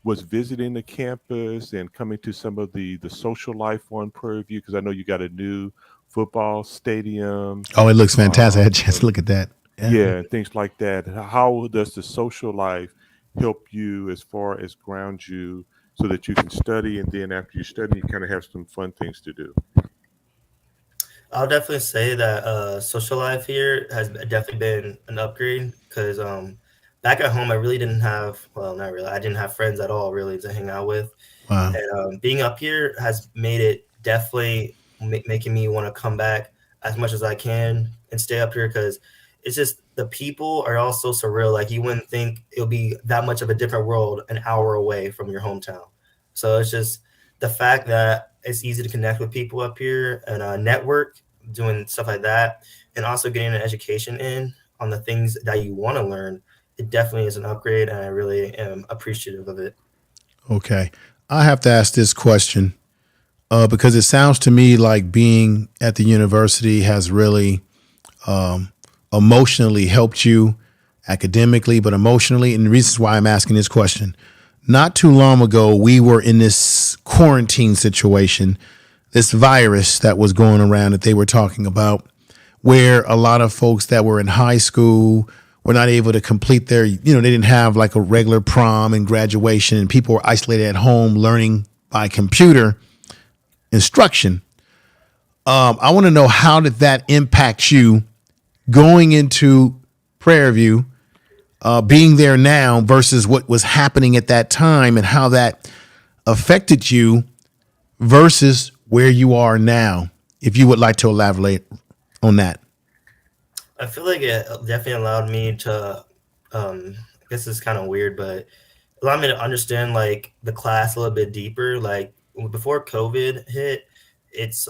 was visiting the campus and coming to some of the social life on Prairie View, because I know you got a new football stadium. Oh, it looks fantastic. I had a chance to look at that. Yeah, things like that. How does the social life help you as far as ground you so that you can study, and then after you study, you kind of have some fun things to do? I'll definitely say that social life here has definitely been an upgrade, because back at home I really didn't have, well, not really, I didn't have friends at all really to hang out with. Wow. And being up here has made it definitely making me want to come back as much as I can and stay up here, because it's just the people are all so surreal. Like you wouldn't think it'll be that much of a different world an hour away from your hometown. So it's just the fact that it's easy to connect with people up here and network, doing stuff like that, and also getting an education in on the things that you want to learn. It definitely is an upgrade, and I really am appreciative of it. Okay. I have to ask this question because it sounds to me like being at the university has really emotionally helped you academically, but emotionally. And the reasons why I'm asking this question, not too long ago, we were in this quarantine situation, this virus that was going around that they were talking about, where a lot of folks that were in high school were not able to complete their, they didn't have like a regular prom and graduation, and people were isolated at home learning by computer instruction. I want to know, how did that impact you going into Prairie View, being there now versus what was happening at that time, and how that affected you versus where you are now, if you would like to elaborate on that. I feel like it definitely allowed me to, I guess it's kind of weird, but allowed me to understand like the class a little bit deeper. Like before COVID hit, it's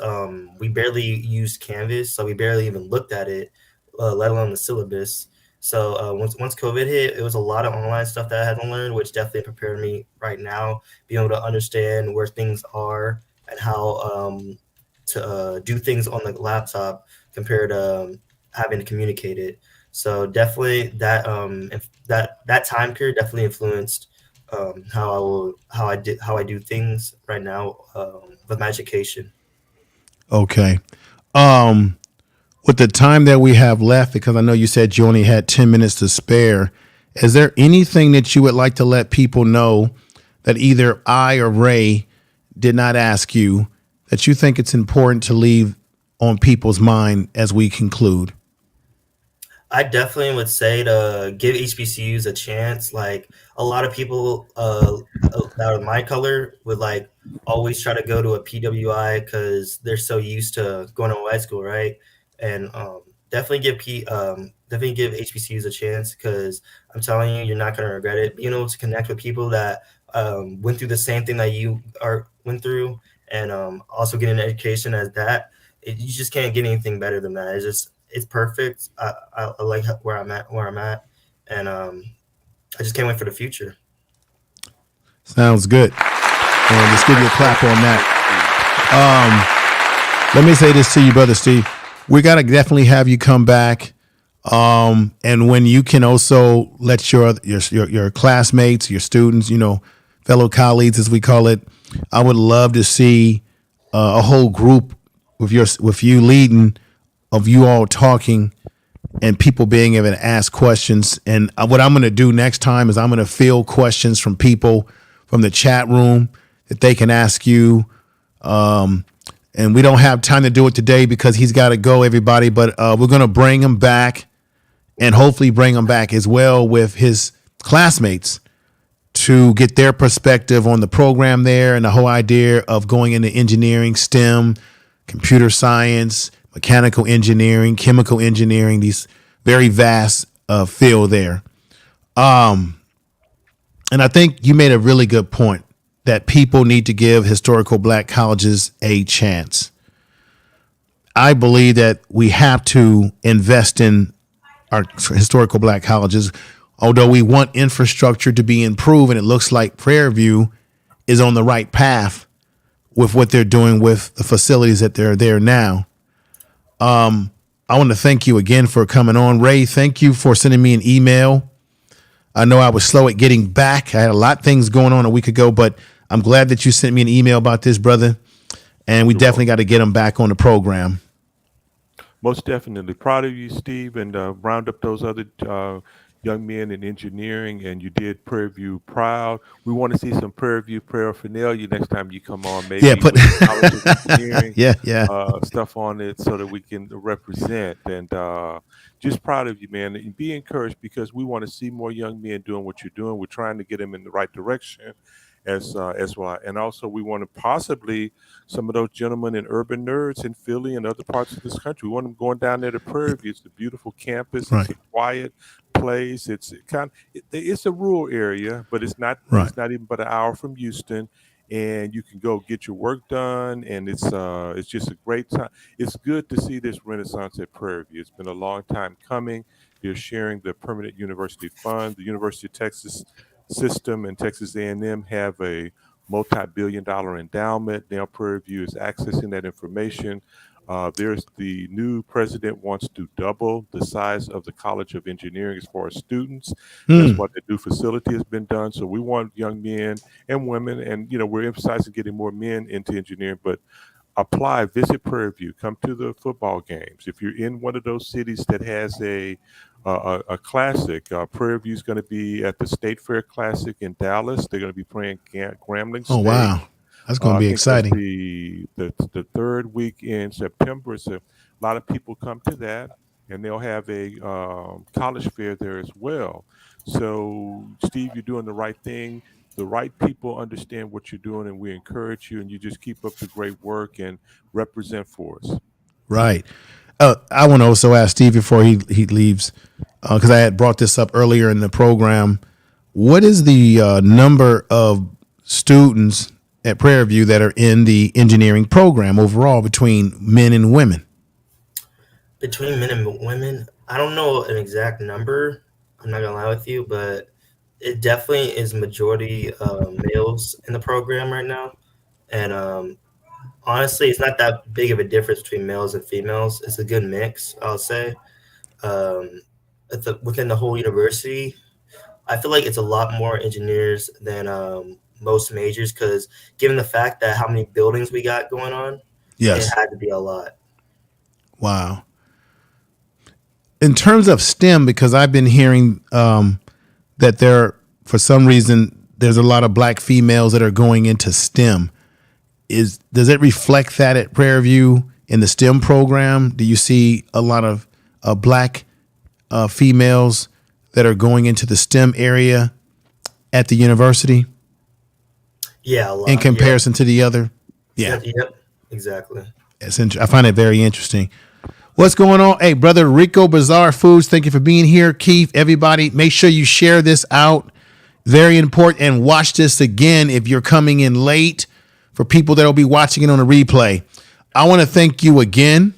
we barely used Canvas, so we barely even looked at it, let alone the syllabus. So once COVID hit, it was a lot of online stuff that I had to learn, which definitely prepared me right now, being able to understand where things are and how to do things on the laptop compared to having to communicate it. So definitely that that time period definitely influenced how I do things right now with my education. Okay. Um, with the time that we have left, because I know you said you only had 10 minutes to spare, is there anything that you would like to let people know that either I or Ray did not ask you that you think it's important to leave on people's mind as we conclude? I definitely would say to give HBCUs a chance. Like a lot of people that are my color would like always try to go to a PWI because they're so used to going to white school, right? And definitely give HBCUs a chance because I'm telling you, you're not gonna regret it. Being able to connect with people that went through the same thing that you are went through, and also getting an education as that, you just can't get anything better than that. It's perfect. I like where I'm at, and I just can't wait for the future. Sounds good. And let's give you a clap on that. Let me say this to you, brother Steve. We got to definitely have you come back. And when you can also let your classmates, your students, fellow colleagues, as we call it, I would love to see a whole group with you leading, of you all talking and people being able to ask questions. And what I'm going to do next time is I'm going to field questions from people from the chat room that they can ask you. And we don't have time to do it today because he's got to go, everybody. But we're going to bring him back and hopefully bring him back as well with his classmates to get their perspective on the program there and the whole idea of going into engineering, STEM, computer science, mechanical engineering, chemical engineering, these very vast field there. And I think you made a really good point that people need to give historical black colleges a chance. I believe that we have to invest in our historical black colleges, although we want infrastructure to be improved, and it looks like Prairie View is on the right path with what they're doing with the facilities that they're there now. I want to thank you again for coming on. Ray, thank you for sending me an email. I know I was slow at getting back. I had a lot of things going on a week ago, but I'm glad that you sent me an email about this, brother. And we definitely got to get him back on the program. Most definitely. Proud of you, Steve, and round up those other young men in engineering, and you did Prairie View proud. We want to see some Prairie View paraphernalia next time you come on, maybe Put with college of engineering stuff on it so that we can represent. And just proud of you, man. And be encouraged because we want to see more young men doing what you're doing. We're trying to get them in the right direction as well. And also we want to possibly some of those gentlemen and urban nerds in Philly and other parts of this country. We want them going down there to Prairie View. It's a beautiful campus. Right. It's a quiet place. It's a rural area, but it's not Right. It's not even but an hour from Houston. And you can go get your work done, and it's just a great time. It's good to see this renaissance at Prairie View. It's been a long time coming. They're sharing the permanent university fund. The University of Texas system and Texas A&M have a multi-billion-dollar endowment. Now Prairie View is accessing that information. There's the new president wants to double the size of the College of Engineering as far as students. That's what the new facility has been done. So we want young men and women, and we're emphasizing getting more men into engineering, but apply, visit Prairie View, come to the football games. If you're in one of those cities that has a classic, Prairie View is going to be at the State Fair Classic in Dallas. They're going to be playing Grambling State. Oh, wow. That's going to be exciting. The third week in September. So a lot of people come to that, and they'll have a college fair there as well. So, Steve, you're doing the right thing. The right people understand what you're doing, and we encourage you, and you just keep up the great work and represent for us. Right. I want to also ask Steve before he leaves, because I had brought this up earlier in the program. What is the number of students at Prairie View that are in the engineering program overall between men and women? Between men and women, I don't know an exact number. I'm not gonna lie with you, but it definitely is majority males in the program right now. And honestly, it's not that big of a difference between males and females. It's a good mix, I'll say. Within the whole university, I feel like it's a lot more engineers than most majors, because given the fact that how many buildings we got going on, Yes. it had to be a lot. Wow. In terms of STEM, because I've been hearing that for some reason, there's a lot of black females that are going into STEM. Does it reflect that at Prairie View in the STEM program? Do you see a lot of black females that are going into the STEM area at the university? Yeah, a lot. In comparison to the other? Yeah. Yep, exactly. I find it very interesting. What's going on? Hey, brother Rico Bazaar Foods, thank you for being here. Keith, everybody, make sure you share this out. Very important. And watch this again if you're coming in late, for people that will be watching it on a replay. I want to thank you again,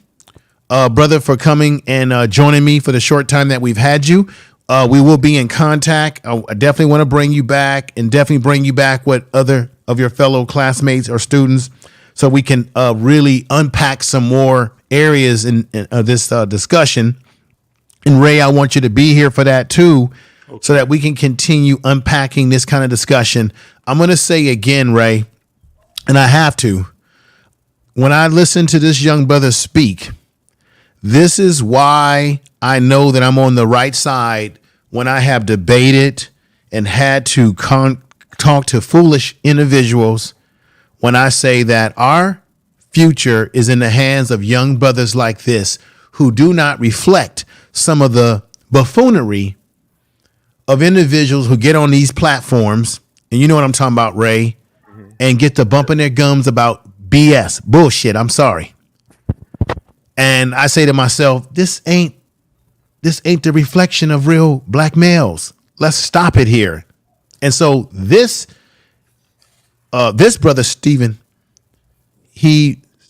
brother, for coming and joining me for the short time that we've had you. We will be in contact. I definitely want to bring you back, and definitely bring you back with other of your fellow classmates or students, so we can really unpack some more areas in this discussion. And Ray, I want you to be here for that too, so that we can continue unpacking this kind of discussion. I'm going to say again, Ray, and I have to, when I listen to this young brother speak, this is why I know that I'm on the right side when I have debated and had to talk to foolish individuals, when I say that our future is in the hands of young brothers like this, who do not reflect some of the buffoonery of individuals who get on these platforms, and you know what I'm talking about, Ray, and get to bumping their gums about BS, bullshit. I'm sorry. And I say to myself, this ain't the reflection of real black males. Let's stop it here. And so this brother Steve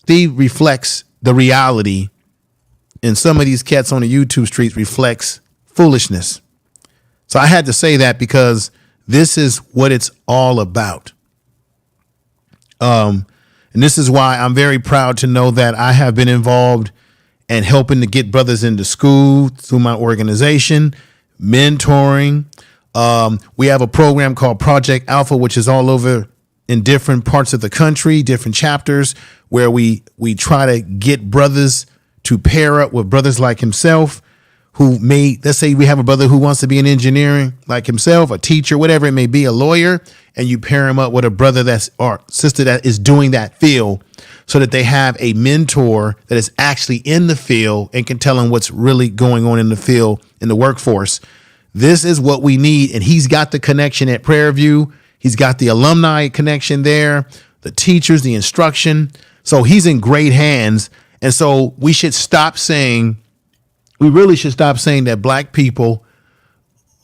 reflects the reality, and some of these cats on the YouTube streets reflects foolishness. So I had to say that, because this is what it's all about. And this is why I'm very proud to know that I have been involved and helping to get brothers into school through my organization, mentoring. We have a program called Project Alpha, which is all over in different parts of the country, different chapters, where we try to get brothers to pair up with brothers like himself, who let's say we have a brother who wants to be in engineering like himself, a teacher, whatever it may be, a lawyer, and you pair him up with a brother or sister that is doing that field, so that they have a mentor that is actually in the field and can tell them what's really going on in the field, in the workforce. This is what we need. And he's got the connection at Prairie View. He's got the alumni connection there, the teachers, the instruction. So he's in great hands. And so we really should stop saying that black people,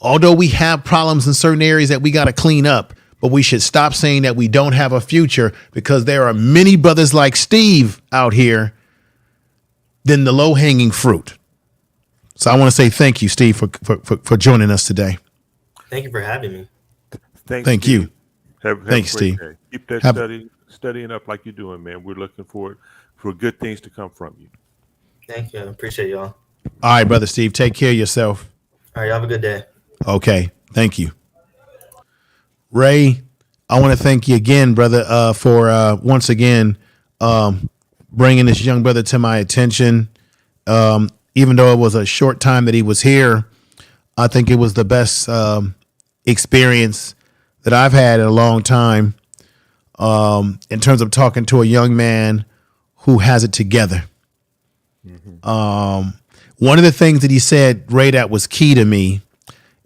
although we have problems in certain areas that we got to clean up, but we should stop saying that we don't have a future, because there are many brothers like Steve out here than the low-hanging fruit. So I want to say thank you, Steve, for joining us today. Thank you for having me. Thank you. Thanks, Steve. Day. Keep that studying up like you're doing, man. We're looking forward for good things to come from you. Thank you. I appreciate y'all. All right, brother Steve, take care of yourself. All right, y'all have a good day. Okay, thank you. Ray, I want to thank you again, brother, for once again bringing this young brother to my attention. Even though it was a short time that he was here, I think it was the best experience that I've had in a long time, in terms of talking to a young man who has it together. Mm-hmm. One of the things that he said, Ray, that was key to me,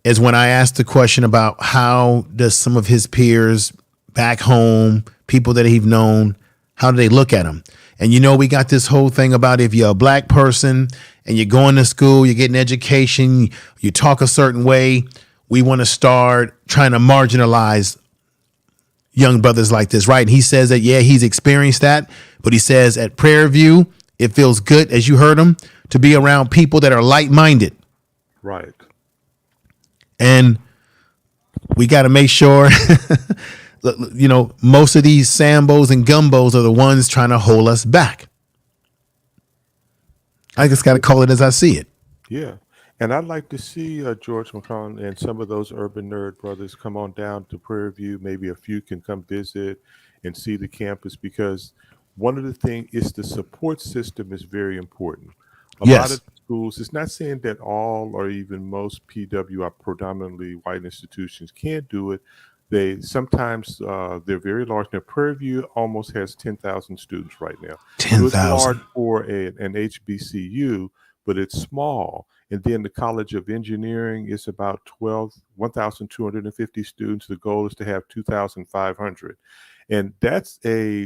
is when I asked the question about how does some of his peers back home, people that he's known, how do they look at him? And we got this whole thing about if you're a black person and you're going to school, you're getting education, you talk a certain way, we want to start trying to marginalize young brothers like this, right? And he says that, yeah, he's experienced that, but he says at Prairie View, it feels good, as you heard him, to be around people that are like-minded. Right. And we got to make sure, most of these Sambos and Gumbos are the ones trying to hold us back. I just got to call it as I see it. Yeah. And I'd like to see George McClellan and some of those urban nerd brothers come on down to Prairie View. Maybe a few can come visit and see the campus, because one of the things is the support system is very important. A lot of schools, it's not saying that all or even most PW are predominantly white institutions can't do it. They sometimes they're very large. Now, Prairie View almost has 10,000 students right now. 10,000. It's large for an HBCU, but it's small. And then the College of Engineering is about 1,250 students. The goal is to have 2,500. And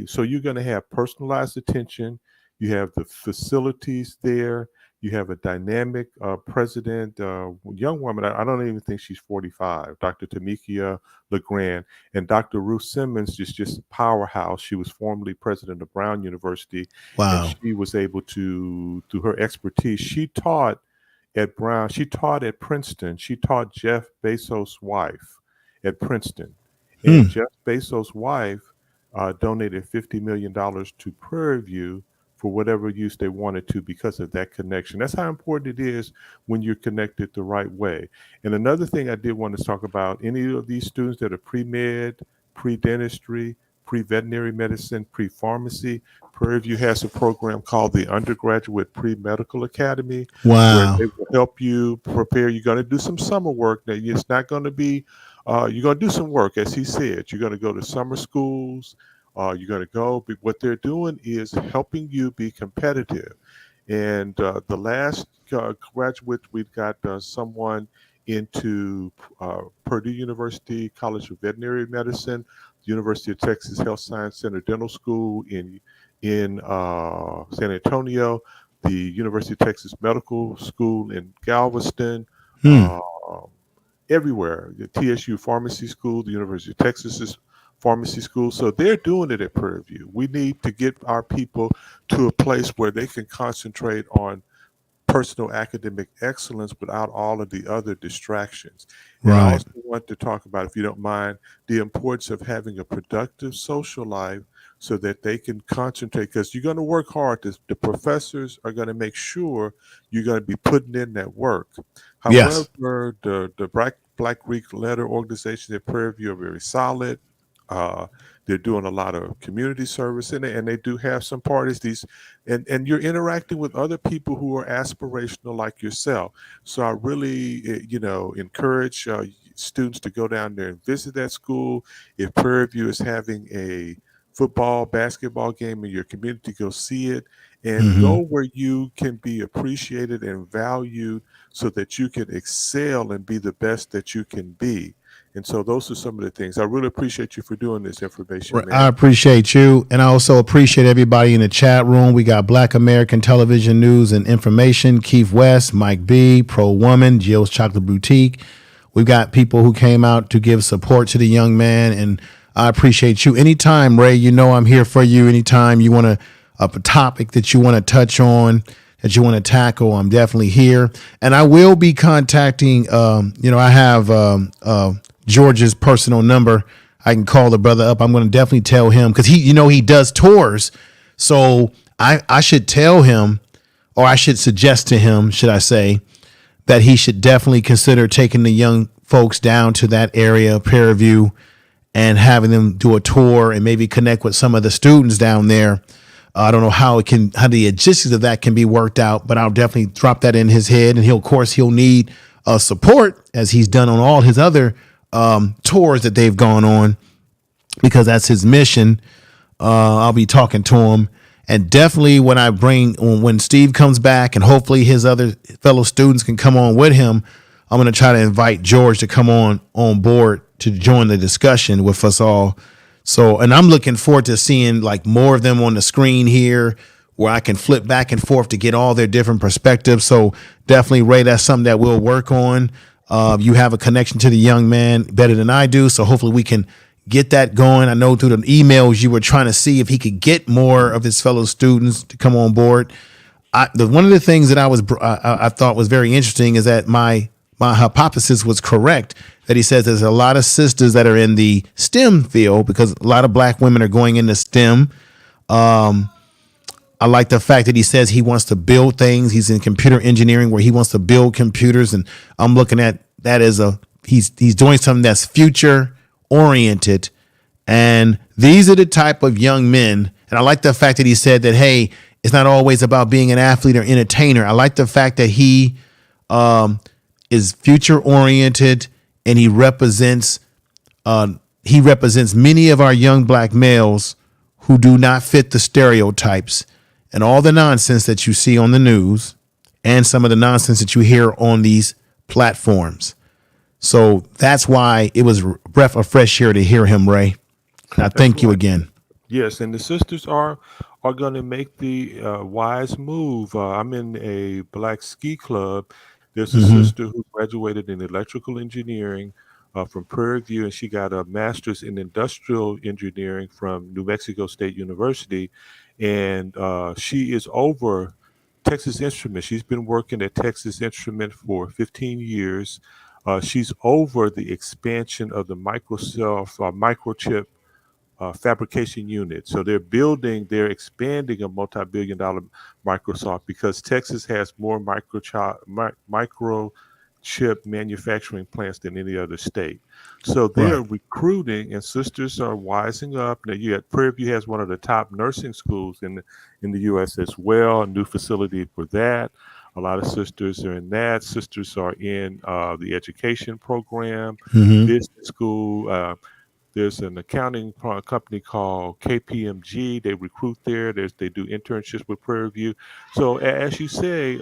so you're going to have personalized attention. You have the facilities there. You have a dynamic president, young woman. I don't even think she's 45, Dr. Tamikia LeGrand. And Dr. Ruth Simmons is just a powerhouse. She was formerly president of Brown University. Wow. And she was able to, through her expertise, she taught at Brown. She taught at Princeton. She taught Jeff Bezos' wife at Princeton. And Jeff Bezos' wife donated $50 million to Prairie View for whatever use they wanted to because of that connection. That's how important it is when you're connected the right way. And another thing I did want to talk about, any of these students that are pre-med, pre-dentistry, pre-veterinary medicine, pre-pharmacy, Prairie View has a program called the Undergraduate Pre-Medical Academy. Wow. Where they will help you prepare. You're going to do some summer work. Now, it's not going to be, you're going to do some work, as he said. You're going to go to summer schools. You're going to go. What they're doing is helping you be competitive. And the last graduate, we've got someone into Purdue University College of Veterinary Medicine, University of Texas Health Science Center Dental School in San Antonio, the University of Texas Medical School in Galveston, everywhere. The TSU Pharmacy School, the University of Texas Pharmacy School. So they're doing it at Prairie View. We need to get our people to a place where they can concentrate on personal academic excellence without all of the other distractions. And I also want to talk about, if you don't mind, the importance of having a productive social life so that they can concentrate, because you're going to work hard. The professors are going to make sure you're going to be putting in that work. However, the Black Greek letter organizations at Prairie View are very solid. They're doing a lot of community service in it, and they do have some parties. And you're interacting with other people who are aspirational like yourself. So I really, encourage students to go down there and visit that school. If Prairie View is having a football, basketball game in your community, go see it and go where you can be appreciated and valued so that you can excel and be the best that you can be. And so those are some of the things. I really appreciate you for doing this information, man. I appreciate you. And I also appreciate everybody in the chat room. We got Black American Television News and Information, Keith West, Mike B, Pro Woman, Jill's Chocolate Boutique. We've got people who came out to give support to the young man. And I appreciate you. Anytime, Ray, I'm here for you. Anytime you want a topic that you want to touch on, that you want to tackle, I'm definitely here. And I will be contacting, I have George's personal number. I can call the brother up. I'm going to definitely tell him, because he does tours. So I should tell him, or I should suggest to him, should I say, that he should definitely consider taking the young folks down to that area, Prairie View, and having them do a tour and maybe connect with some of the students down there. I don't know how the logistics of that can be worked out, but I'll definitely drop that in his head. And he'll need support, as he's done on all his other tours that they've gone on, because that's his mission. I'll be talking to him, and definitely when Steve comes back, and hopefully his other fellow students can come on with him, I'm going to try to invite George to come on board to join the discussion with us all, So, and I'm looking forward to seeing like more of them on the screen here where I can flip back and forth to get all their different perspectives. So definitely, Ray, that's something that we'll work on. You have a connection to the young man better than I do. So hopefully we can get that going. I know through the emails you were trying to see if he could get more of his fellow students to come on board. One of the things that I thought was very interesting is that my hypothesis was correct, that he says there's a lot of sisters that are in the STEM field because a lot of black women are going into STEM. I like the fact that he says he wants to build things. He's in computer engineering where he wants to build computers. And I'm looking at that as he's doing something that's future oriented. And these are the type of young men. And I like the fact that he said that, hey, it's not always about being an athlete or entertainer. I like the fact that he is future oriented and he represents many of our young black males who do not fit the stereotypes and all the nonsense that you see on the news and some of the nonsense that you hear on these platforms. So that's why it was a breath of fresh air to hear him, Ray. And I thank you again. Yes, and the sisters are going to make the wise move. I'm in a black ski club. There's a sister who graduated in electrical engineering from Prairie View, and she got a master's in industrial engineering from New Mexico State University. And she is over Texas Instruments. She's been working at Texas Instruments for 15 years. She's over the expansion of the microchip fabrication unit. So they're expanding a multi-billion-dollar Microsoft because Texas has more microchip manufacturing plants than any other state. So they're recruiting, and sisters are wising up. Now, Prairie View has one of the top nursing schools in the U.S. as well, a new facility for that. A lot of sisters are in that. Sisters are in the education program, business school. There's an accounting company called KPMG. They recruit there. They do internships with Prairie View. So as you say,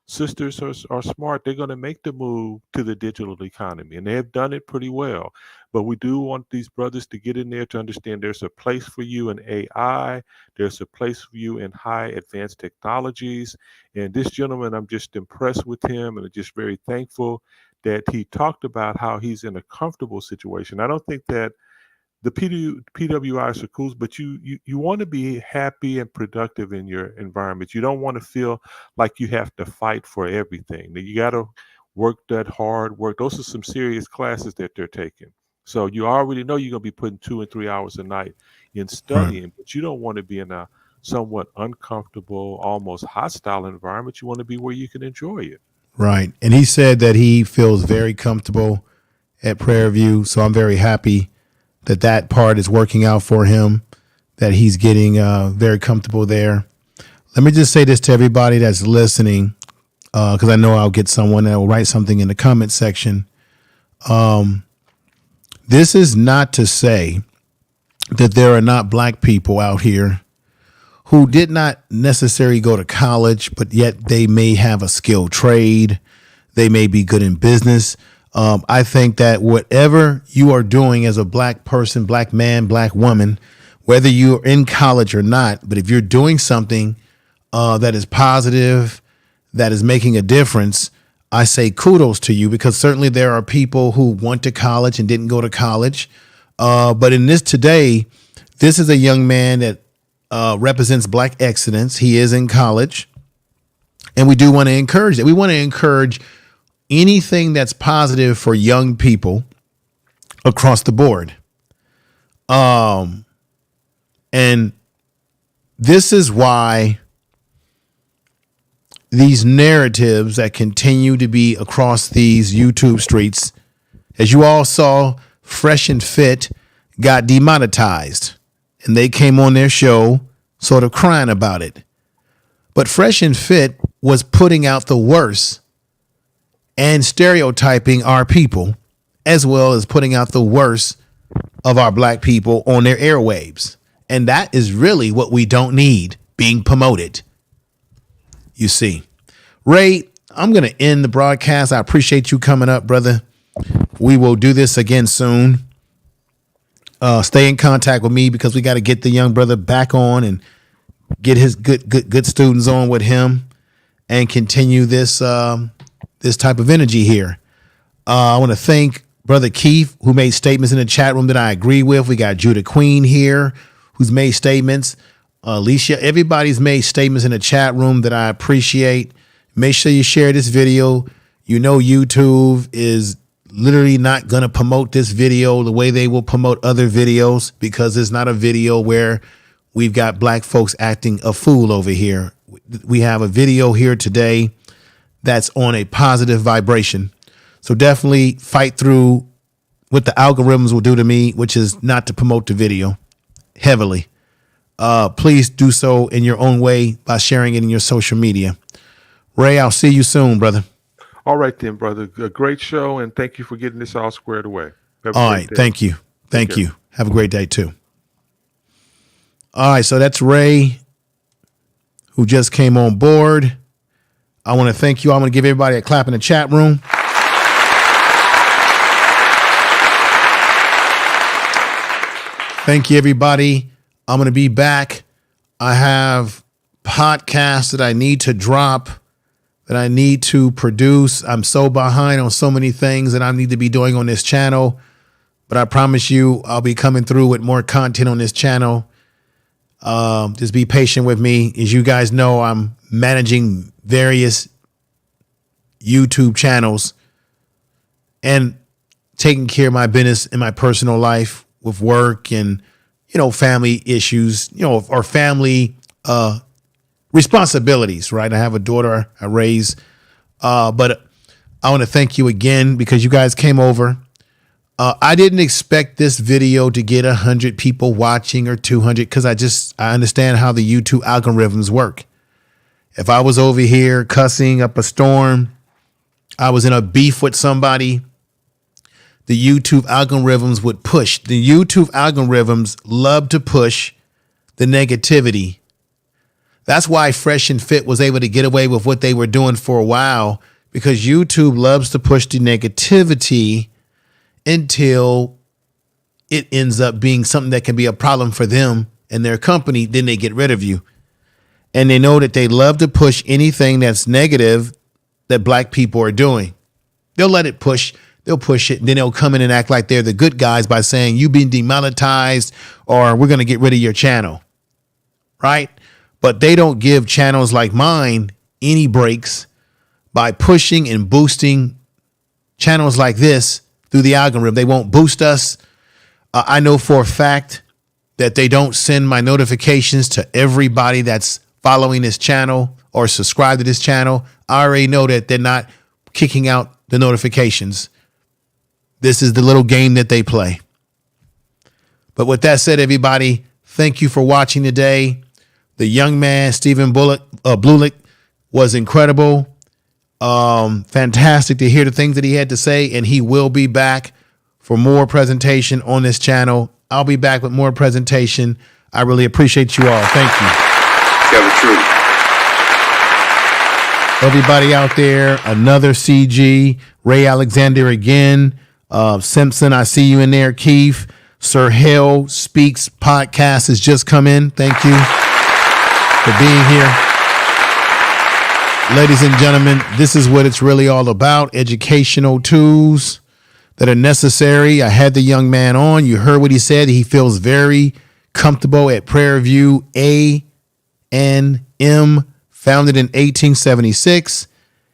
sisters are smart. They're going to make the move to the digital economy, and they have done it pretty well. But we do want these brothers to get in there to understand there's a place for you in AI. There's a place for you in high advanced technologies. And this gentleman, I'm just impressed with him and just very thankful that he talked about how he's in a comfortable situation. I don't think that the PWIs are cool, but you want to be happy and productive in your environment. You don't want to feel like you have to fight for everything. You got to work that hard work. Those are some serious classes that they're taking. So you already know you're going to be putting 2 and 3 hours a night in studying, but you don't want to be in a somewhat uncomfortable, almost hostile environment. You want to be where you can enjoy it. Right. And he said that he feels very comfortable at Prairie View. So I'm very happy that part is working out for him, that he's getting very comfortable there. Let me just say this to everybody that's listening, because I know I'll get someone that will write something in the comment section. This is not to say that there are not black people out here who did not necessarily go to college, but yet they may have a skilled trade. They may be good in business. I think that whatever you are doing as a black person, black man, black woman, whether you're in college or not, but if you're doing something that is positive, that is making a difference, I say kudos to you, because certainly there are people who went to college and didn't go to college. But in this today, this is a young man that represents black excellence. He is in college, and we do want to encourage that. We want to encourage anything that's positive for young people across the board. And this is why these narratives that continue to be across these YouTube streets, as you all saw, Fresh and Fit got demonetized, and they came on their show sort of crying about it. But Fresh and Fit was putting out the worst and stereotyping our people, as well as putting out the worst of our black people on their airwaves. And that is really what we don't need being promoted. You see, Ray, I'm going to end the broadcast. I appreciate you coming up, brother. We will do this again soon. stay in contact with me because we got to get the young brother back on and get his good students on with him and continue this this type of energy here. I want to thank Brother Keith, who made statements in the chat room that I agree with. We got Judah Queen here, who's made statements. Alicia, everybody's made statements in the chat room that I appreciate. Make sure you share this video. You know YouTube is literally not going to promote this video the way they will promote other videos because it's not a video where we've got black folks acting a fool over here. We have a video here today that's on a positive vibration. So definitely fight through what the algorithms will do to me, which is not to promote the video heavily. Please do so in your own way by sharing it in your social media. Ray, I'll see you soon, brother. All right then, brother. A great show, and thank you for getting this all squared away. All right. Thank you. Thank you. Have a great day, too. All right. So that's Ray, who just came on board. I want to thank you. I'm going to give everybody a clap in the chat room. Thank you, everybody. I'm going to be back. I have podcasts that I need to drop, that I need to produce. I'm so behind on so many things that I need to be doing on this channel. But I promise you, I'll be coming through with more content on this channel. Just be patient with me. As you guys know, I'm managing various YouTube channels and taking care of my business in my personal life with work and, family issues, or family responsibilities, right? I have a daughter I raise. But I want to thank you again because you guys came over. I didn't expect this video to get 100 people watching or 200 because I understand how the YouTube algorithms work. If I was over here cussing up a storm, I was in a beef with somebody, the YouTube algorithms would push. The YouTube algorithms love to push the negativity. That's why Fresh and Fit was able to get away with what they were doing for a while, because YouTube loves to push the negativity until it ends up being something that can be a problem for them and their company. Then they get rid of you. And they know that they love to push anything that's negative that black people are doing. They'll let it push. They'll push it. And then they'll come in and act like they're the good guys by saying you've been demonetized or we're going to get rid of your channel. Right? But they don't give channels like mine any breaks by pushing and boosting channels like this through the algorithm. They won't boost us. I know for a fact that they don't send my notifications to everybody that's following this channel or subscribe to this channel. I already know that they're not kicking out the notifications. This is the little game that they play. But with that said, everybody, thank you for watching today. The young man, Stephen Blulick, was incredible. Fantastic to hear the things that he had to say, and he will be back for more presentation on this channel. I'll be back with more presentation. I really appreciate you all. Thank you. Tell the truth. Everybody out there, another CG, Ray Alexander again, Simpson, I see you in there, Keith. Sir Hale Speaks podcast has just come in. Thank you for being here. Ladies and gentlemen, this is what it's really all about. Educational tools that are necessary. I had the young man on. You heard what he said. He feels very comfortable at Prairie View A&M, founded in 1876.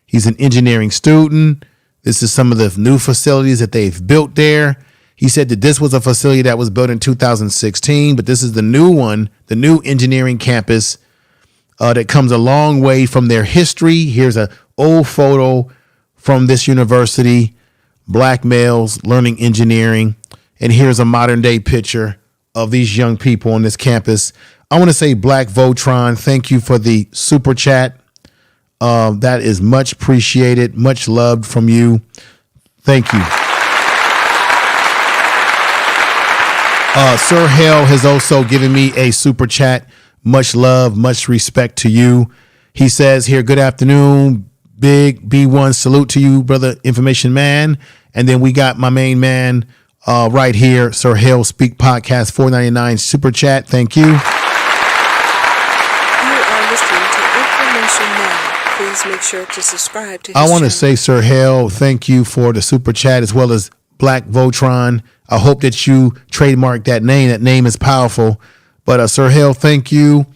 He's an engineering student. This is some of the new facilities that they've built there. He said that this was a facility that was built in 2016, but this is the new one, the new engineering campus that comes a long way from their history. Here's an old photo from this university, black males learning engineering. And here's a modern day picture of these young people on this campus. I want to say Black Votron, thank you for the super chat. That is much appreciated, much loved from you. Thank you. Sir Hale has also given me a super chat. Much love, much respect to you. He says here, good afternoon, Big B1, salute to you, brother information man. And then we got my main man, right here. Sir Hill Speak Podcast, $4.99 super chat. Thank you. You are listening to Information Now. Please make sure to subscribe to his I want to channel. say, Sir Hill, thank you for the super chat, as well as Black Votron. I hope that you trademark that name. That name is powerful. But Sir Hill, thank you.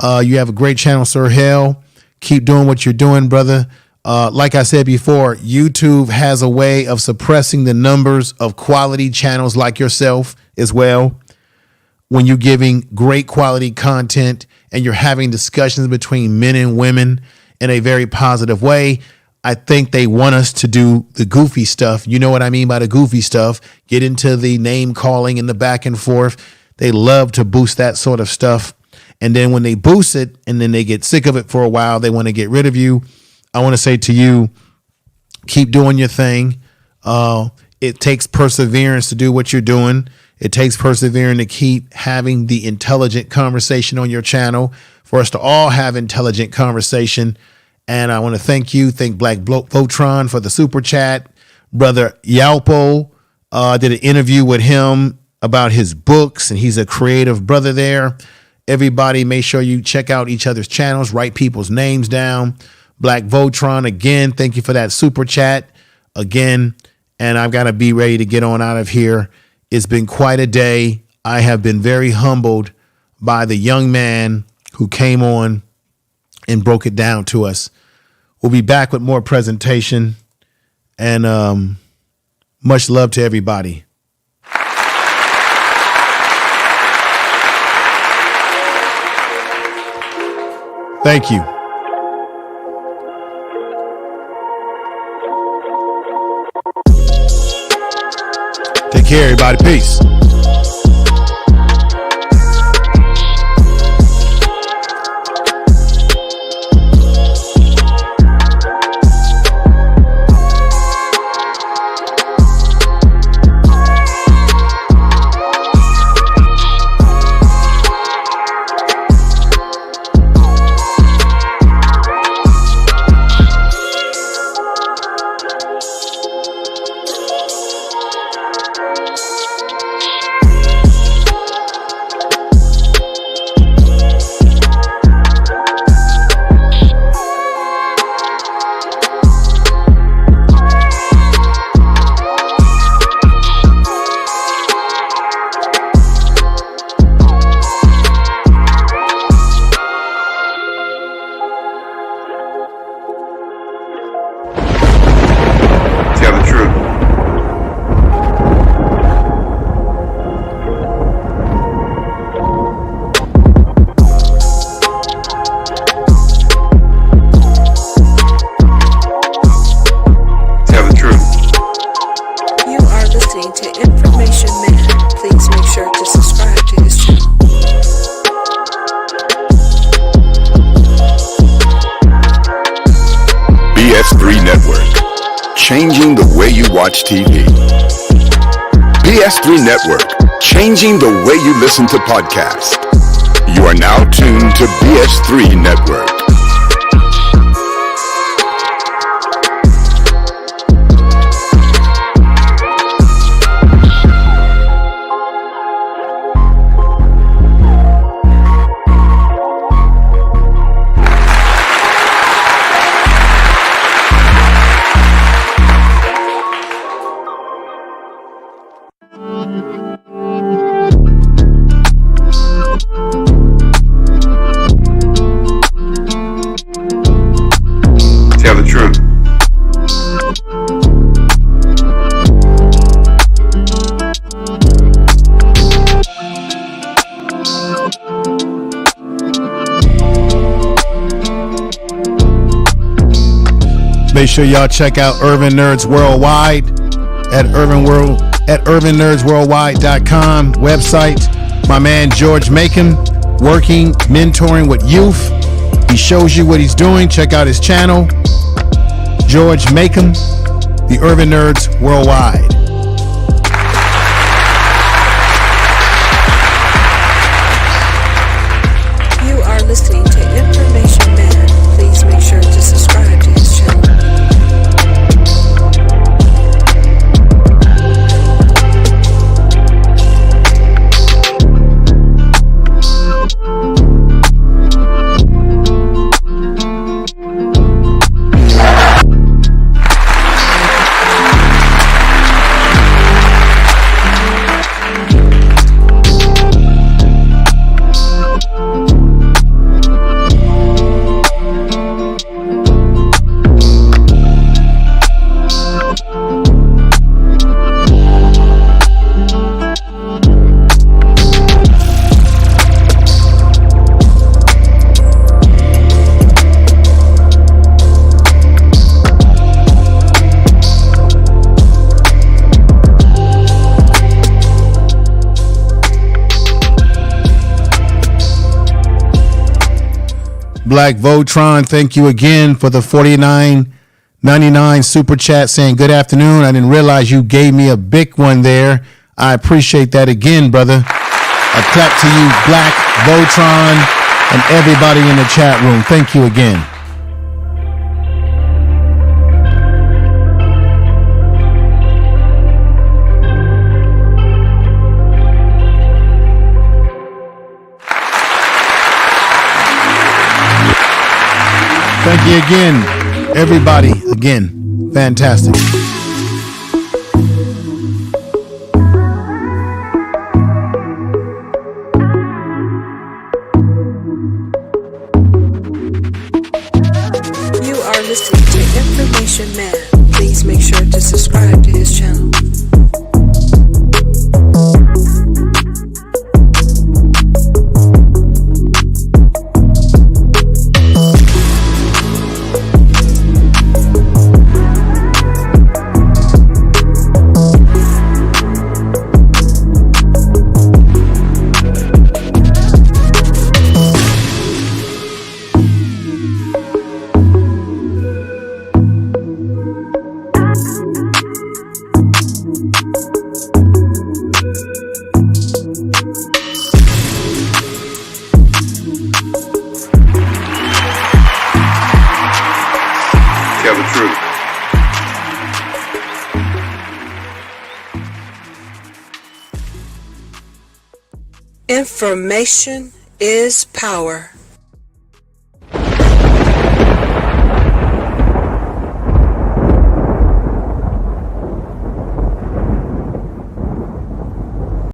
You have a great channel, Sir Hill. Keep doing what you're doing, brother. Like I said before, YouTube has a way of suppressing the numbers of quality channels like yourself as well. When you're giving great quality content and you're having discussions between men and women in a very positive way, I think they want us to do the goofy stuff. You know what I mean by the goofy stuff? Get into the name calling and the back and forth. They love to boost that sort of stuff. And then when they boost it and then they get sick of it for a while, they want to get rid of you. I want to say to you, keep doing your thing. It takes perseverance to do what you're doing. It takes perseverance to keep having the intelligent conversation on your channel, for us to all have intelligent conversation. And I want to thank you. Thank Black Votron for the super chat. Brother Yalpo, did an interview with him about his books, and he's a creative brother there. Everybody, make sure you check out each other's channels, write people's names down. Black Votron, again, thank you for that super chat again. And I've got to be ready to get on out of here. It's been quite a day. I have been very humbled by the young man who came on and broke it down to us. We'll be back with more presentation, and much love to everybody. Thank you. Take care, everybody. Peace. Changing the way you watch TV. BS3 Network, changing the way you listen to podcasts. You are now tuned to BS3 Network. Tell the truth. Make sure y'all check out Urban Nerds Worldwide at urbannerdsworldwide.com website. My man George Macon, working, mentoring with youth. He shows you what he's doing. Check out his channel, George Macon, the Urban Nerds Worldwide. You are listening to Information Man. Please make sure to subscribe to his channel. Black Votron, thank you again for the $49.99 super chat saying good afternoon. I didn't realize you gave me a big one there. I appreciate that again, brother. A clap to you, Black Votron, and everybody in the chat room. Thank you again. Thank you again, everybody. Again, fantastic. You are listening to Information Man. Please make sure to subscribe to his channel. Tell the truth. Information is power.